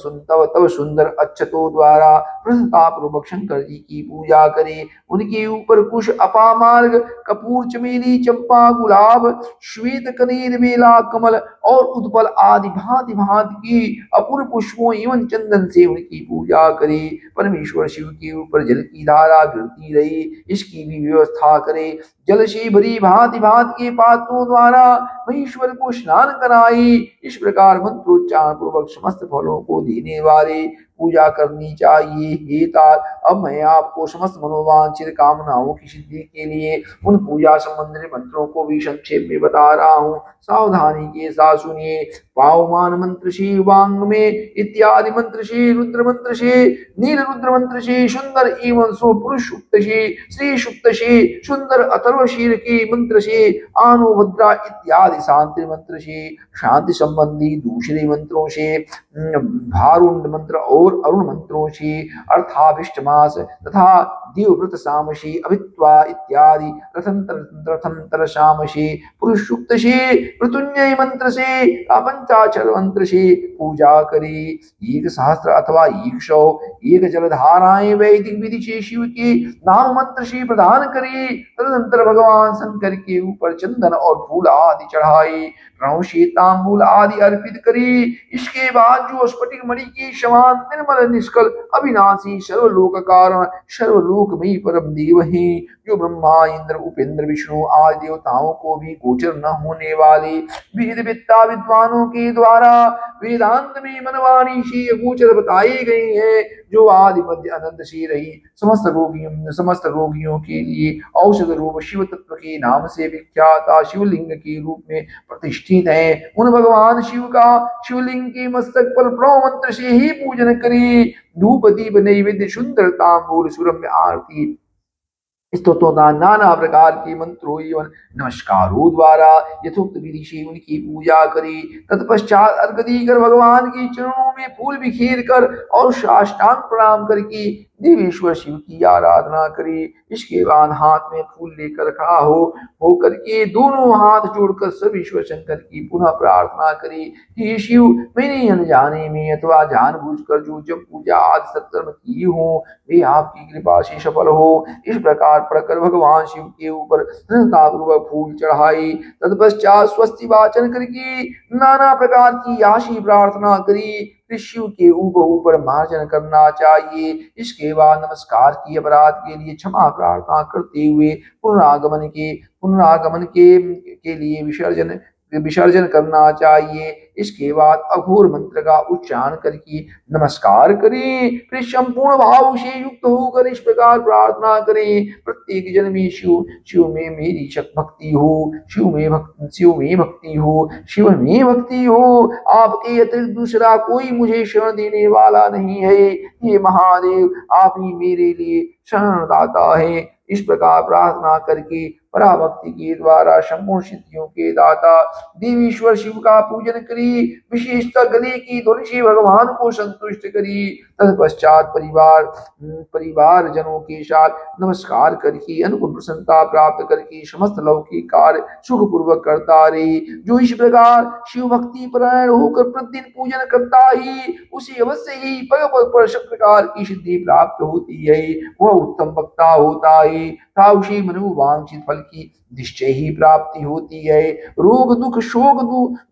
सुंदर अक्षतों द्वारा प्रसन्नता पूर्वक शंकर जी की पूजा करे। उनके ऊपर कुश अपामार्ग कपूर चमेली चंपा गुलाब श्वेत कनेर बेला कमल और उत्पल आदि भांति भांति की अपूर्व पुष्पों एवं चंदन से उनकी पूजा करे। परमेश्वर शिव के ऊपर जल की धारा गिरती रहे, इसकी भी व्यवस्था करे। जल से भरी भांति भांति के पात्रों द्वारा महेश्वर को स्नान कराए। इस प्रकार मंत्रोच्चारण पूर्वक समस्त फलों को देने वाले पूजा करनी चाहिए। हे तात, अब मैं आपको समस्त मनोवांछित कामनाओं की सिद्धि के लिए उन पूजा संबंधी मंत्रों को भी संक्षेप में बता रहा हूँ। सावधानी के साथ सुनिए। पावमान मंत्र श्री वांग में इत्यादि मंत्र श्री रुद्र मंत्र श्री नील रुद्र मंत्र श्री सुंदर एवं सो पुरुष सुक्त श्री सुक्त श्री सुंदर अथर्व शीर की मंत्र श्री आनुभद्रा इत्यादि शांति मंत्र से शांति संबंधी दूसरे मंत्रों से भारुंड मंत्र और अरुण मंत्रों से अर्थाभिष्ट मास तथा देवव्रत सामशी अभित्वा इत्यादि रथंतर सामशी पुरुष सूक्त से मृत्युंजय मंत्र से पंचाक्षर मंत्र से पूजा करे। एक सहस्त्र अथवा 100 एक जलधाराएं वैदिक विधि से शिव के नाम मंत्र से प्रदान करे। तदनंतर भगवान शंकर के ऊपर चंदन और फूल आदि चढ़ाए, तांबूल आदि अर्पित करे। इसके बाद जो स्फटिक मणि के समान निर्मल निष्कल अविनाशी सर्वलोक कारण सर्वलोकमयी परम देव है, जो ब्रह्मा इंद्र उपेंद्र विष्णु आदि देवताओं को भी गोचर न होने वाले वेद विद्ता विद्वानों के द्वारा वेदांत में मनवाणी से गोचर बताए गए हैं, जो आदि मध्य अनंत से रही समस्त रोगियों के लिए औषध रूप शिव तत्व के नाम से विख्यात शिवलिंग के रूप में प्रतिष्ठित है। उन भगवान शिव का शिवलिंग के मस्तक पर प्रणव मंत्र से ही पूजन करें। धूप दीप नैवेद्य सुंदर तांबूल सुरम्य आरती स्तोत्रों नाना प्रकार के मंत्रों एवं नमस्कारों द्वारा यथोक्त विधि से उनकी पूजा करे। तत्पश्चात अर्घ देकर भगवान के चरणों में फूल बिखेर कर और साष्टांग प्रणाम करके देवेश्वर शिव की आराधना करे। इसके बाद हाथ में फूल लेकर खड़ा हो करके दोनों हाथ जोड़कर सब ईश्वर शंकर की पुनः प्रार्थना करे। हे शिव, मैंने अनजाने में अथवा जानबूझकर जो जब पूजा आदि सत्कर्म की हो वे आपकी कृपा से सफल हो। इस प्रकार पढ़कर भगवान शिव के ऊपर पूर्वक फूल चढ़ाई। तत्पश्चात स्वस्ति वाचन करके नाना प्रकार की आशी प्रार्थना करी। शिव के ऊपर मार्जन करना चाहिए। इसके बाद नमस्कार की अपराध के लिए क्षमा प्रार्थना करते हुए पुनरागमन के लिए विसर्जन करना चाहिए। इसके बाद अघोर मंत्र का उच्चारण करके नमस्कार करें। फिर संपूर्ण भाव से युक्त होकर इस प्रकार प्रार्थना करें। प्रत्येक जन्म में शिव में मेरी भक्ति हो, शिव में भक्ति हो। आपके अतिरिक्त दूसरा कोई मुझे शरण देने वाला नहीं है। हे महादेव, आप ही मेरे लिए शरणदाता है। इस प्रकार प्रार्थना करके पराभक्ति के द्वारा संपूर्ण सिद्धियों के दाता देवीश्वर शिव का पूजन करी। विशेषतः गले की ध्वनि से भगवान को संतुष्ट करी। तत्पश्चात परिवार जनों के साथ नमस्कार करके अनुकूल प्रसन्नता प्राप्त करके समस्त लौकिक कार्य सुख पूर्वक करता रहे। जो इस प्रकार शिव भक्ति परायण होकर प्रतिदिन पूजन करता ही उसे अवश्य ही पग पग पर सब प्रकार की सिद्धि प्राप्त होती है। वह उत्तम वक्ता होता है तथा उसे मनोवांछित फल की निश्चय ही प्राप्ति होती है। रोग दुख शोक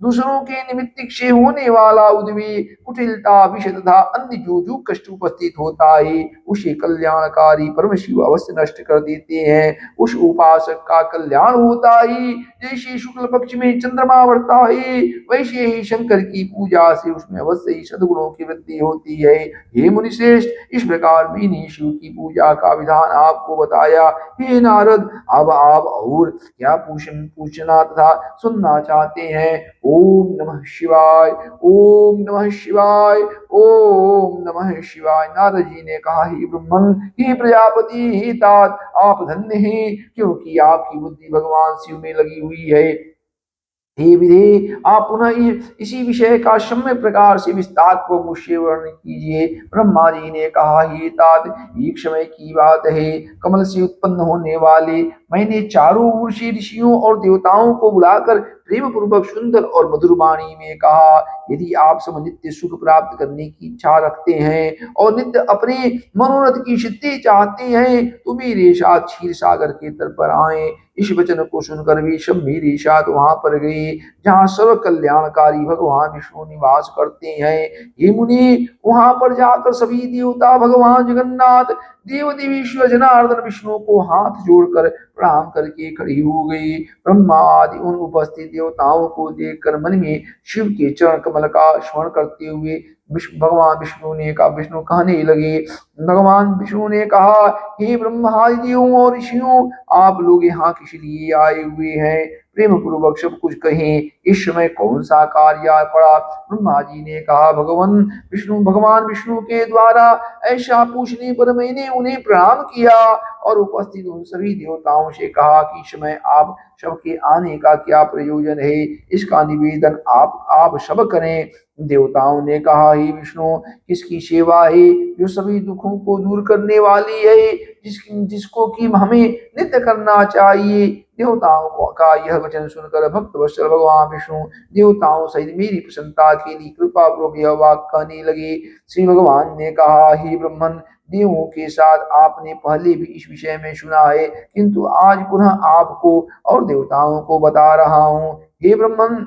दूसरों के निमित्त से होने वाला उद्वेग कुटिलता विषय तथा अन्य जो कष्ट उपस्थित होता है उसे कल्याणकारी परम शिव अवश्य नष्ट कर देते हैं। उस उपासक का कल्याण होता ही जैसे शुक्ल पक्ष में चंद्रमा बढ़ता है, वैसे ही शंकर की पूजा से उसमें अवश्य ही सद्गुणों की वृद्धि होती है। हे मुनिश्रेष्ठ, इस प्रकार मैंने शिव की पूजा का विधान आपको बताया। हे नारद, अब आप और क्या पूछना तथा सुनना चाहते हैं? ओम नमः शिवाय, ओम नमः शिवाय, ओम नमः शिवाय। नारद जी ने कहा, हे ब्रह्मन, हे प्रजापति, हे तात, आप धन्य हैं क्योंकि आपकी बुद्धि भगवान शिव में लगी हुई है। हे विधे, आप पुनः इसी विषय का सम्यक प्रकार से विस्तार को मुझसे वर्णन कीजिए। ब्रह्मा जी ने कहा, हे तात, एक समय की बात है, कमल से उत्पन्न होने वाले मैंने चारों ओर से ऋषियों और देवताओं को बुलाकर प्रेम पूर्वक सुंदर और मधुर वाणी में कहा, यदि आप सब नित्य सुख प्राप्त करने की इच्छा रखते हैं और नित्य अपने मनोरथ की सिद्धि चाहते हैं तो मेरे साथ क्षीर सागर के तट पर आए। इस वचन को सुनकर वे सब मेरे साथ वहां पर गए जहाँ सर्व कल्याणकारी भगवान विष्णु निवास करते हैं। हे मुनि, वहां पर जाकर सभी देवता भगवान जगन्नाथ देव देवीश्वर जनार्दन विष्णु को हाथ जोड़कर प्रणाम करके खड़ी हो गई। ब्रह्मा आदि उन उपस्थित देवताओं को देखकर मन में शिव के चरण कमल का स्मरण करते हुए भगवान विष्णु ने कहा, विष्णु कहने लगे, भगवान विष्णु ने कहा, हे ब्रह्मादि देवों और ऋषियों, आप लोग यहाँ किस लिए आए हुए हैं? प्रेम पूर्वक सब कुछ कहें, इस समय कौन सा कार्य आ पड़ा? ब्रह्मा जी ने कहा, भगवान विष्णु के द्वारा ऐसा पूछने पर मैंने उन्हें प्रणाम किया और उपस्थित उन सभी देवताओं से कहा कि इस समय आप सबके आने का क्या प्रयोजन है, इसका निवेदन आप सब करें। देवताओं ने कहा, हे विष्णु, किसकी सेवा है जो सभी दुखों को दूर करने वाली है, जिसको कि हमें नित्य करना चाहिए। देवताओं का यह वचन सुनकर भक्त वत्सल भगवान विष्णु देवताओं सहित मेरी प्रसन्नता के लिए कृपा पूर्वक यह वाक्य कहने लगे। श्री भगवान ने कहा, हे ब्रह्मन, देवों के साथ आपने पहले भी इस विषय में सुना है, किंतु आज पुनः आपको और देवताओं को बता रहा हूँ। हे ब्रह्मन,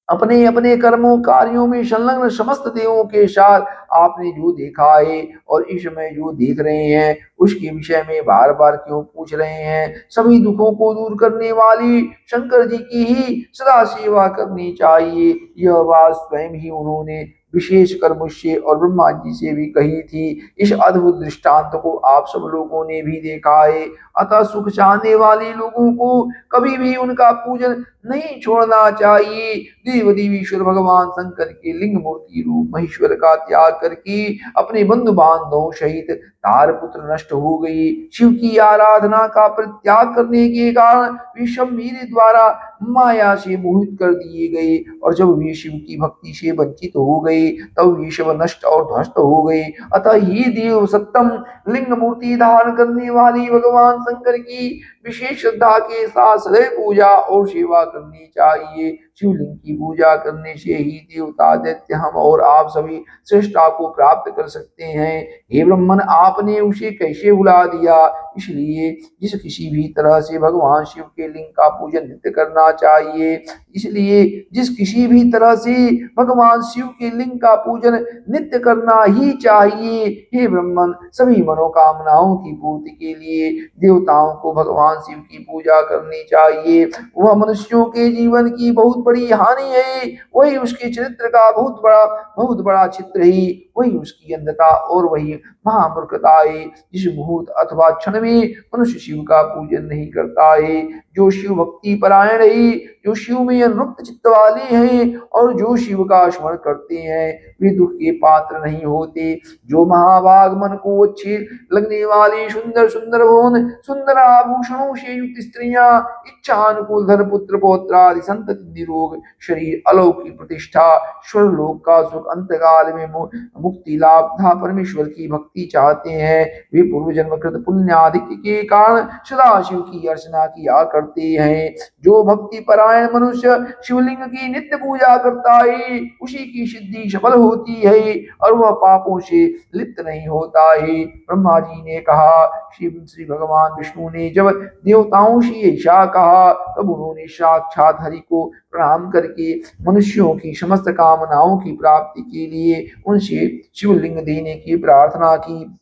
अपने अपने कर्मों कार्यों में संलग्न समस्त देवों के साथ आपने जो देखा है और इस समय जो देख रहे हैं, उसके विषय में बार बार क्यों पूछ रहे हैं? सभी दुखों को दूर करने वाली शंकर जी की ही सदा सेवा करनी चाहिए। यह बात स्वयं ही उन्होंने विशेष कर मुझसे और ब्रह्मा जी से भी कही थी। इस अद्भुत दृष्टांत को आप सब लोगों ने भी देखा है। अतः सुख चाहने वाले लोगों को कभी भी उनका पूजन नहीं छोड़ना चाहिए। देव देवीश्वर भगवान शंकर के लिंग मूर्ति रूप महेश्वर का त्याग करके अपने बंधु बांधवों सहित तार पुत्र नष्ट हो गई। शिव की आराधना का परित्याग करने के कारण वे सब मेरे द्वारा माया से मोहित कर दिए गए और जब वे शिव की भक्ति से वंचित हो गए तब वे सब नष्ट और ध्वस्त हो गए। अतः ये देव सत्तम लिंग मूर्ति धारण करने वाली भगवान शंकर की विशेष श्रद्धा के साथ सदैव पूजा और सेवा करनी चाहिए। शिवलिंग की पूजा करने से ही देवता दैत्य हम और आप सभी श्रेष्ठता को प्राप्त कर सकते हैं। हे ब्रह्मन, आपने उसे कैसे भुला दिया? इसलिए जिस किसी भी तरह से भगवान शिव के लिंग का पूजन नित्य करना चाहिए। इसलिए जिस किसी भी तरह से भगवान शिव के लिंग का पूजन नित्य करना ही चाहिए। हे ब्रह्मन, सभी मनोकामनाओं की पूर्ति के लिए देवताओं को भगवान शिव की पूजा करनी चाहिए। वह मनुष्यों के जीवन की बहुत बड़ी हानि है, वही उसके चरित्र का बहुत बड़ा चित्र है, वही उसकी अंधता और वही महामूर्खता है। जिस मुहूर्त अथवा क्षण में मनुष्य शिव का पूजन नहीं करता है, जो शिव भक्ति परायण है, जो शिव में अनुरक्त चित्त वाले हैं और जो शिव का स्मरण करते हैं, वे दुख के पात्र नहीं होते। जो महाभाग मन को अच्छे लगने वाली सुंदर सुंदर भवन सुंदर आभूषणों से युक्त स्त्रियां, इच्छा अनुकूल धन पुत्र पौत्र आदि संतति निरोग शरीर अलौकिक प्रतिष्ठा स्वर्लोक का सुख अंतकाल में मुक्ति लाभ तथा परमेश्वर की भक्ति चाहते हैं, वे पूर्व जन्म कृत पुण्याधिक्य के कारण सदाशिव की अर्चना किया करते हैं। जो भक्ति परायण मनुष्य शिवलिंग की नित्य पूजा करता है, उसी की सिद्धि सफल होती है और वह पापों से लिप्त नहीं होता है। ब्रह्मा जी ने कहा, श्री भगवान विष्णु ने जब देवताओं से ऐसा कहा तब उन्होंने साक्षात हरि को प्रणाम करके मनुष्यों की समस्त कामनाओं की प्राप्ति के लिए उनसे शिवलिंग देने की प्रार्थना की।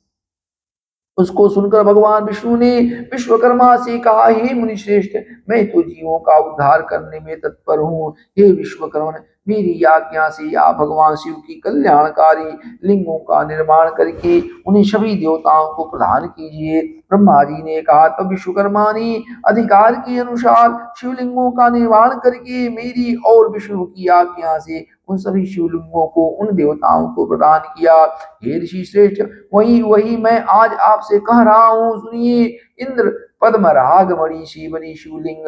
उसको सुनकर भगवान विष्णु ने विश्वकर्मा से कहा, हे मुनिश्रेष्ठ, मैं तो जीवों का उद्धार करने में तत्पर हूँ। हे विश्वकर्मन, मेरी आज्ञा से आप भगवान शिव की कल्याणकारी लिंगों का निर्माण करके उन्हें सभी देवताओं को प्रदान कीजिए। ब्रह्मा जी ने कहा, तब विश्वकर्मा ने अधिकार के अनुसार शिवलिंगों का निर्माण करके मेरी और विष्णु की आज्ञा से उन सभी शिवलिंगों को उन देवताओं को प्रदान किया। हे ऋषि श्रेष्ठ, वही वही मैं आज आपसे कह रहा हूँ, सुनिए। इंद्र पद्मराग मणि से बनी शिवलिंग,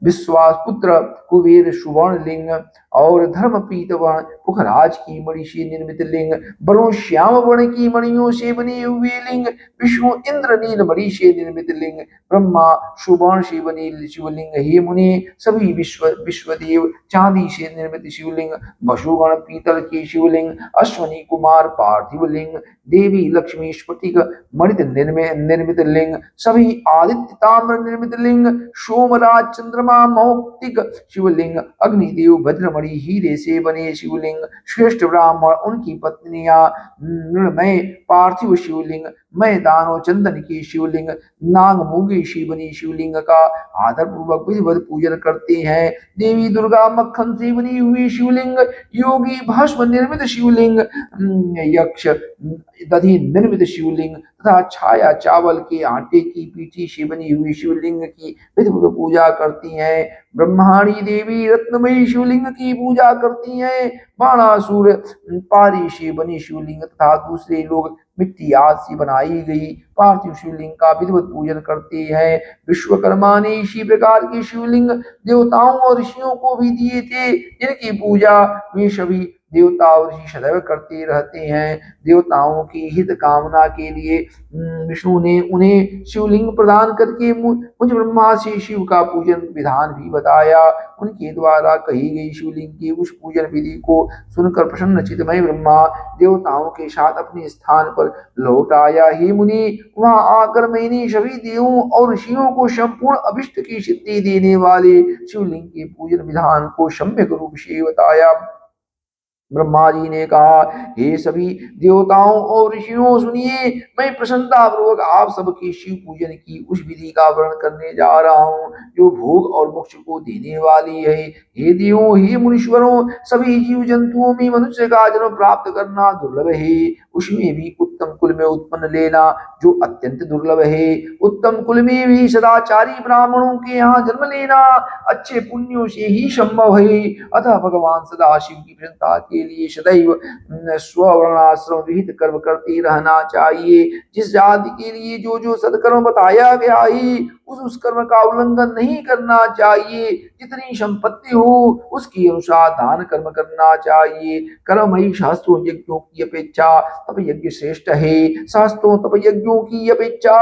विश्वासपुत्र कुबेर सुवर्ण लिंग और धर्मपीत वर्ण पुखराज की मणि से निर्मित लिंग, वरुण श्याम वर्ण की मणियों से बने हुए लिंग, विष्णु इंद्र नील मणि से निर्मित लिंग, ब्रह्मा सुवर्ण से बने शिवलिंग, हे मुनि सभी विश्वदेव चांदी से निर्मित शिवलिंग, वसुगण पीतल की शिवलिंग, अश्वनी कुमार पार्थिव लिंग, देवी लक्ष्मी स्फटिक मणित निर्मित लिंग, शिवलिंग, सभी आदित्य ताम्र निर्मित लिंग, सोमराज चंद्रमा मौक्तिक शिवलिंग, अग्निदेव वज्रमणि हीरे से बने शिवलिंग, श्रेष्ठ ब्राह्मण उनकी पत्नियां मृणमय पार्थिव शिवलिंग, मैं दानव चंदन की शिवलिंग, नाग मूंगी शिवनी शिवलिंग का आदर पूर्वक विधिवत पूजन करते हैं। देवी दुर्गा मक्खन से बनी हुई शिवलिंग, योगी भस्म निर्मित शिवलिंग, यक्ष दधि निर्मित शिवलिंग तथा छाया चावल के आटे की पीठी से बनी हुई शिवलिंग की विधिवत पूजा करती हैं। ब्रह्माणी देवी रत्नमयी शिवलिंग की पूजा करती हैं। बाणासुर पारी से बनी शिवलिंग तथा दूसरे लोग मिट्टी आदि से बनाई गई पार्थिव शिवलिंग का विधिवत पूजन करते हैं। विश्वकर्मा ने इसी प्रकार के शिवलिंग देवताओं और ऋषियों को भी दिए थे, जिनकी पूजा वे सभी देवता और ऋषि सदैव करते रहते हैं। देवताओं की हित कामना के लिए विष्णु ने उन्हें शिवलिंग प्रदान करके मुझ ब्रह्मा से शिव का पूजन विधान भी बताया। उनके द्वारा कही गई शिवलिंग की उस पूजन विधि को सुनकर प्रसन्न चित्तमय ब्रह्मा देवताओं के साथ अपने स्थान पर लौट आया। हे मुनि, वहां आकर मैंने सभी देवों और ऋषियों को संपूर्ण अभिष्ट की सिद्धि देने वाले शिवलिंग के पूजन विधान को सम्यक रूप से बताया। ब्रह्मा जी ने कहा, हे सभी देवताओं और ऋषियों सुनिए, मैं प्रसन्नता पूर्वक आप सबके शिव पूजन की उस विधि का वर्णन करने जा रहा हूँ जो भोग और मोक्ष को देने वाली है। हे देवों, हे मुनीश्वरों, सभी जीव जंतुओं में मनुष्य का जन्म प्राप्त करना दुर्लभ है, उसमें भी उत्तम कुल में उत्पन्न लेना जो अत्यंत दुर्लभ है। उत्तम कुल में भी सदाचारी ब्राह्मणों के यहाँ जन्म लेना अच्छे पुण्यों से ही संभव है। अतः भगवान सदाशिव की प्रसन्नता के लिए सदैव स्ववर्णाश्रम विहित कर्म करते रहना चाहिए। जिस जाति के लिए जो जो सत्कर्म बताया गया है उस कर्म का उल्लंघन नहीं करना चाहिए। जितनी संपत्ति हो उसके अनुसार दान कर्म करना चाहिए। कर्ममयी शास्त्रों यज्ञों की अपेक्षा तप यज्ञ श्रेष्ठ है। शास्त्रों तप यज्ञों की अपेक्षा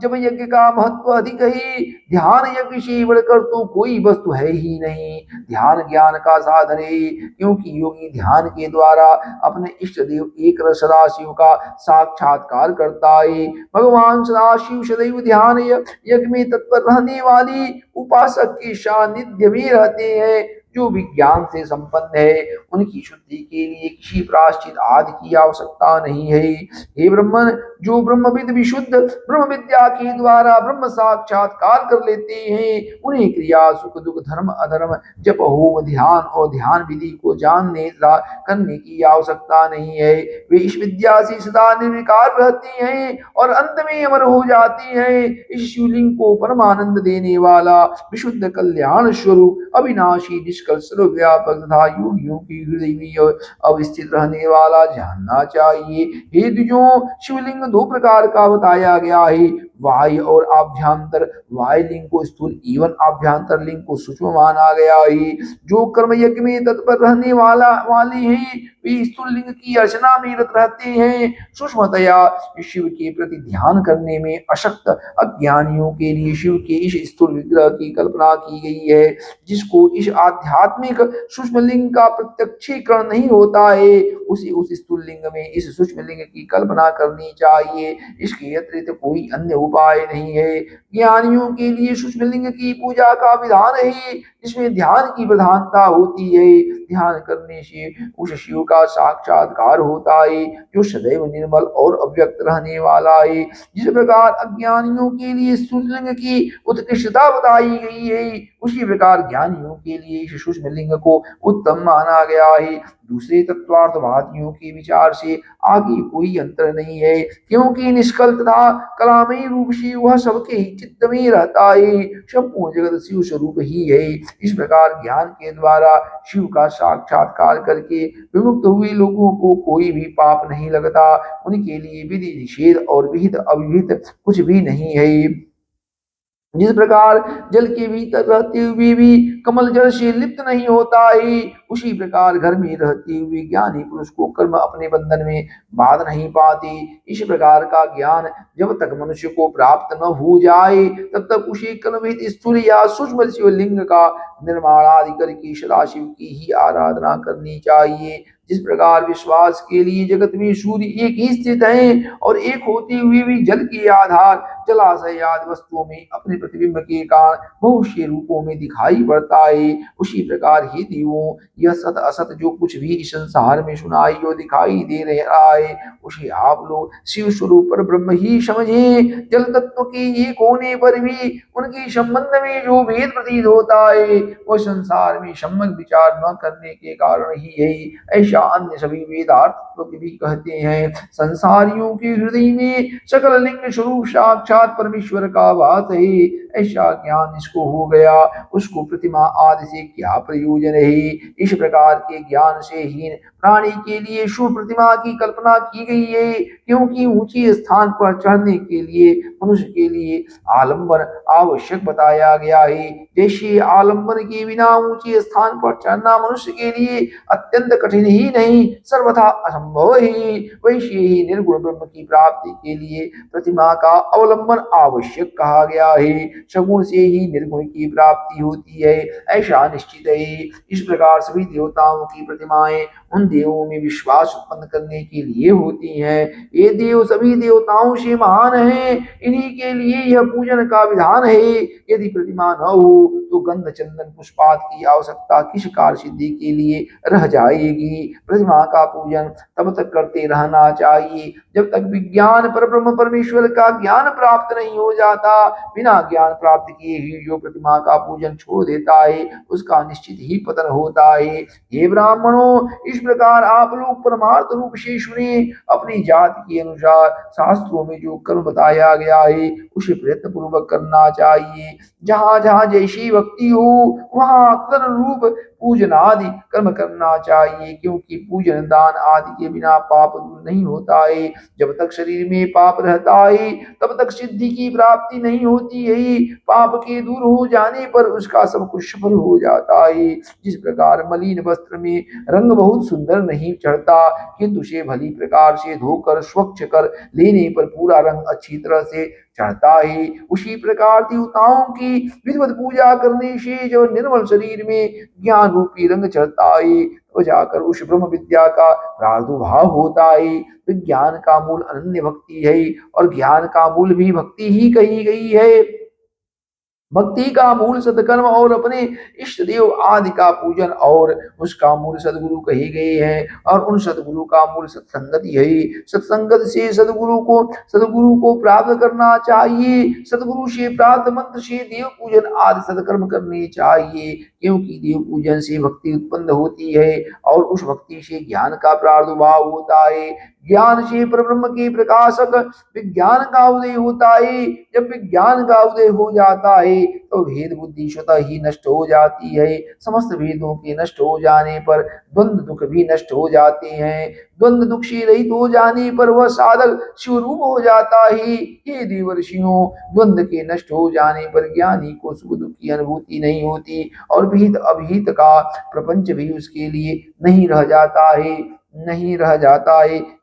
जब यज्ञ का महत्व अधिक है। ध्यान यज्ञ से बढ़कर तो कोई वस्तु है ही नहीं। ध्यान ज्ञान का साधन है, क्योंकि योगी ध्यान के द्वारा अपने इष्ट देव एक सदाशिव का साक्षात्कार करता है। भगवान सदाशिव सदैव ध्यान यज्ञ में तत्पर रहने वाली उपासक के सानिध्य में रहते हैं। जो विज्ञान से संपन्न है उनकी शुद्धि के लिए किसी प्रायश्चित आदि की आवश्यकता नहीं है। हे ब्रह्मन, जो ब्रह्मविद विशुद्ध ब्रह्म विद्या के द्वारा ब्रह्म साक्षात्कार कर लेते हैं उन्हें क्रिया सुख दुख धर्म अधर्म जप होम ध्यान और ध्यान विधि को जानने करने की आवश्यकता नहीं है। वे इस विद्या से सदा निर्विकार रहते हैं और अंत में अमर हो जाते हैं। इस शिवलिंग को परमानंद देने वाला विशुद्ध कल्याण स्वरूप अविनाशी निष्कल सर्वव्यापक तथा योगियों की हृदय में अवस्थित रहने वाला जानना चाहिए। हे द्विजों, शिवलिंग दो प्रकार का बताया गया है, बाह्य और आभ्यंतर। बाह्य लिंग को स्थूल एवं आभ्यंतर लिंग को सूक्ष्म माना गया है। जो कर्म यज्ञ में तत्पर रहने वाले हैं वे स्थूल लिंग की अर्चना में रत रहते हैं। सूक्ष्मतया शिव के प्रति ध्यान करने में अशक्त अज्ञानियों के लिए शिव के इस स्थूल विग्रह की कल्पना की गई है। जिसको इस आध्यात्मिक सूक्ष्म लिंग का प्रत्यक्षीकरण नहीं होता है उसे उस स्थूल लिंग में इस सूक्ष्म लिंग की कल्पना करनी चाहिए। इसके अतिरिक्त कोई अन्य उपाय नहीं है। ज्ञानियों के लिए सूक्ष्म लिंग की पूजा का विधान है जिसमें ध्यान की प्रधानता होती है। ध्यान करने से उस शिव का साक्षात्कार होता है जो सदैव निर्मल और अव्यक्त रहने वाला है। जिस प्रकार अज्ञानियों के लिए सूक्ष्म लिंग की उत्कृष्टता बताई गई है उसी प्रकार ज्ञानियों के लिए इस सूक्ष्म लिंग को उत्तम माना गया है। दूसरे तत्वार्थवादियों के विचार से आगे कोई अंतर नहीं है, क्योंकि निष्कल तथा कलामयी रूप से वह सबके ही चित्त में रहता है। संपूर्ण जगत शिव स्वरूप ही है। इस प्रकार ज्ञान के द्वारा शिव का साक्षात्कार करके विमुक्त हुए लोगों को कोई भी पाप नहीं लगता। उनके लिए विधि निषेध और विहित अविहित कुछ भी नहीं है। जिस प्रकार जल के भीतर रहते हुए भी कमल जल से लिप्त नहीं होता है उसी प्रकार घर में रहते हुए ज्ञानी पुरुष को कर्म अपने बंधन में बांध नहीं पाते। इस प्रकार का ज्ञान जब तक मनुष्य को प्राप्त न हो जाए तब तक उसे कलमित स्थूल या सूक्ष्म शिवलिंग का निर्माण आदि करके सदाशिव की ही आराधना करनी चाहिए। जिस प्रकार विश्वास के लिए जगत में सूर्य एक ही स्थित है और एक होते हुए भी जल के आधार जलाशय आदि वस्तुओं में अपने प्रतिबिंब के कारण बहुत से रूपों में दिखाई पड़ता है। उसी प्रकार हे देवों, यह सत असत जो कुछ भी इस संसार में सुनाई और दिखाई दे रहा है, उसे आप लोग शिव स्वरूप पर ब्रह्म ही समझे। जल तत्व के एक होने पर भी उनके संबंध में जो भेद प्रतीत होता है, वह संसार में सम्यक विचार न करने के कारण ही है। ऐसा अन्य सभी वेदार्थ भी कहते हैं। संसारियों के हृदय में सकल लिंग स्वरूप साक्षात परमेश्वर का वास है। ऐसा ज्ञान जिसको हो गया, उसको प्रतिमा आदि से क्या प्रयोजन है। इस प्रकार के ज्ञान से हीन प्राणी के लिए शुभ प्रतिमा की कल्पना की गई है, क्योंकि ऊंचे स्थान पर चढ़ने के लिए मनुष्य के लिए आलंबन आवश्यक बताया गया है। जैसे आलंबन के बिना ऊंचे स्थान पर चढ़ना मनुष्य के लिए अत्यंत कठिन ही नहीं सर्वथा असंभव है, वैसे ही निर्गुण ब्रह्म की प्राप्ति के लिए प्रतिमा का अवलंबन आवश्यक कहा गया है। सगुण से ही निर्गुण की प्राप्ति होती है, ऐसा निश्चित है। इस प्रकार सभी देवताओं की प्रतिमाएं उन देवों में विश्वास उत्पन्न करने के लिए होती हैं। ये देव सभी देवताओं से महान हैं, इन्हीं के लिए यह पूजन का विधान है। यदि प्रतिमा न हो तो गंध चंदन पुष्पात की आवश्यकता किस कार्य सिद्धि के लिए रह जाएगी। प्रतिमा का पूजन तब तक करते रहना चाहिए जब तक विज्ञान पर ब्रह्म परमेश्वर का ज्ञान प्राप्त नहीं हो जाता। बिना ज्ञान प्राप्त किए ही जो प्रतिमा का पूजन छोड़ देता है, उसका निश्चित ही पतन होता है। हे ब्राह्मणों, इस प्रकार आप लोग परमार्थ रूप से सुने। अपनी जाति के अनुसार शास्त्रों में जो कर्म बताया गया है, उसे प्रयत्न पूर्वक करना चाहिए। जहाँ जहाँ जैसी भक्ति हो, वहाँ तदनुरूप पूजन आदि कर्म करना चाहिए, क्योंकि पूजन दान आदि के बिना पाप दूर नहीं होता है। जब तक शरीर में पाप रहता है, तब तक सिद्धि की प्राप्ति नहीं होती है। पाप के दूर हो जाने पर उसका सब कुछ सफल हो जाता है। जिस प्रकार मलिन वस्त्र में रंग बहुत सुंदर नहीं चढ़ता, किंतु उसे भली प्रकार से धोकर स्वच्छ कर लेने पर पूरा रंग अच्छी तरह से चढ़ता है, उसी प्रकार देवताओं की विधिवत पूजा करने से जब निर्मल शरीर में ज्ञान रूपी रंग चढ़ता है, तो जाकर उस ब्रह्म विद्या का प्रादुर्भाव होता है। विज्ञान का मूल अनन्य भक्ति है और ज्ञान का मूल भी भक्ति ही कही गई है। भक्ति का मूल सत्कर्म और अपने इष्ट देव आदि का पूजन और उसका मूल सदगुरु कहे गए हैं, और उन सदगुरु का मूल सत्संगति है। सत्संगत से सदगुरु को प्राप्त करना चाहिए। सदगुरु से प्राप्त मंत्र से देव पूजन आदि सत्कर्म करने चाहिए, क्योंकि देव पूजन से भक्ति उत्पन्न होती है और उस भक्ति से ज्ञान का प्रादुर्भाव होता है। ज्ञान से परब्रह्म के प्रकाशक विज्ञान का उदय होता है। जब विज्ञान का उदय हो जाता है, तो भेद बुद्धि स्वतः ही नष्ट हो जाती है। समस्त भेदों के नष्ट हो जाने पर द्वंद्व दुख भी नष्ट हो जाते हैं। द्वंद्व दुख से रहित हो जाने पर वह साधक शिवरूप हो जाता है। हे देवर्षियों, द्वंद्व के नष्ट हो जाने पर ज्ञानी को सुख दुख की अनुभूति नहीं होती और विहित अभिहित का प्रपंच भी उसके लिए नहीं रह जाता है।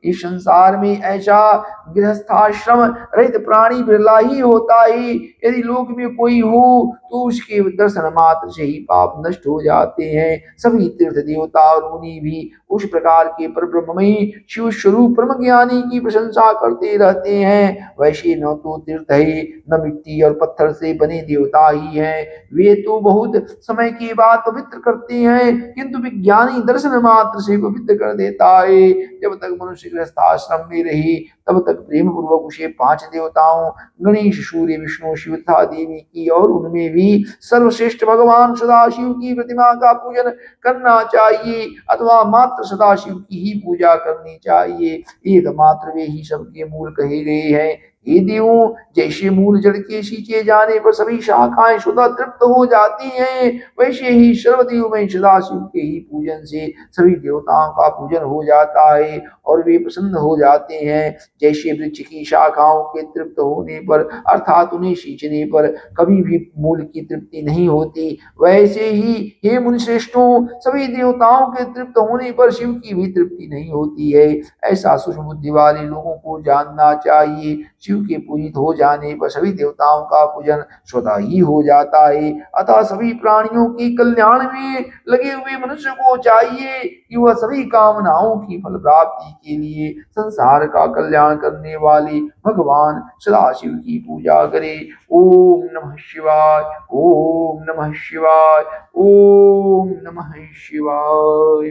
इस संसार में ऐसा गृहस्थाश्रम रहित प्राणी बिरला ही होता है। यदि लोक में कोई हो तो उसके दर्शन मात्र से ही पाप नष्ट हो जाते हैं। सभी तीर्थ देवता और मुनि भी उस प्रकार के परब्रह्ममयी शिव स्वरूप ब्रह्म ज्ञानी की प्रशंसा करते रहते हैं। वैसे न तो तीर्थ है, न मिट्टी और पत्थर से बने देवता ही हैं। वे तो बहुत समय के बाद पवित्र करते हैं, किंतु विज्ञानी दर्शन मात्र से पवित्र कर देता है। जब तक मनुष्य गृहस्थाश्रम में रहे, तब तक प्रेम पूर्वक उसे 5 देवताओं गणेश, सूर्य, विष्णु, शिव तथा देवी की और उनमें भी सर्वश्रेष्ठ भगवान सदाशिव की प्रतिमा का पूजन करना चाहिए, अथवा मात्र सदाशिव की ही पूजा करनी चाहिए। एकमात्र वे ही सबके मूल कहे गए हैं। हे देवों, जैसे मूल जड़ के सींचे जाने पर सभी शाखाएं स्वतः तृप्त हो जाती हैं, वैसे ही सर्वदेव में सदाशिव के ही पूजन से सभी देवताओं का पूजन हो जाता है और वे प्रसन्न हो जाते हैं। जैसे वृक्ष की शाखाओं के तृप्त होने पर अर्थात उन्हें सींचने पर कभी भी मूल की तृप्ति नहीं होती, वैसे ही हे मुनिश्रेष्ठों, सभी देवताओं के तृप्त होने पर शिव की भी तृप्ति नहीं होती है। ऐसा सूक्ष्म बुद्धि वाले लोगों को जानना चाहिए। शिव के पूजित हो जाने पर सभी देवताओं का पूजन स्वतः ही हो जाता है। अतः सभी प्राणियों के कल्याण में लगे हुए मनुष्य को चाहिए कि वह सभी कामनाओं की फल प्राप्ति के लिए संसार का कल्याण करने वाले भगवान सदाशिव की पूजा करे। ओम नमः शिवाय, ओम नमः शिवाय, ओम नमः शिवाय।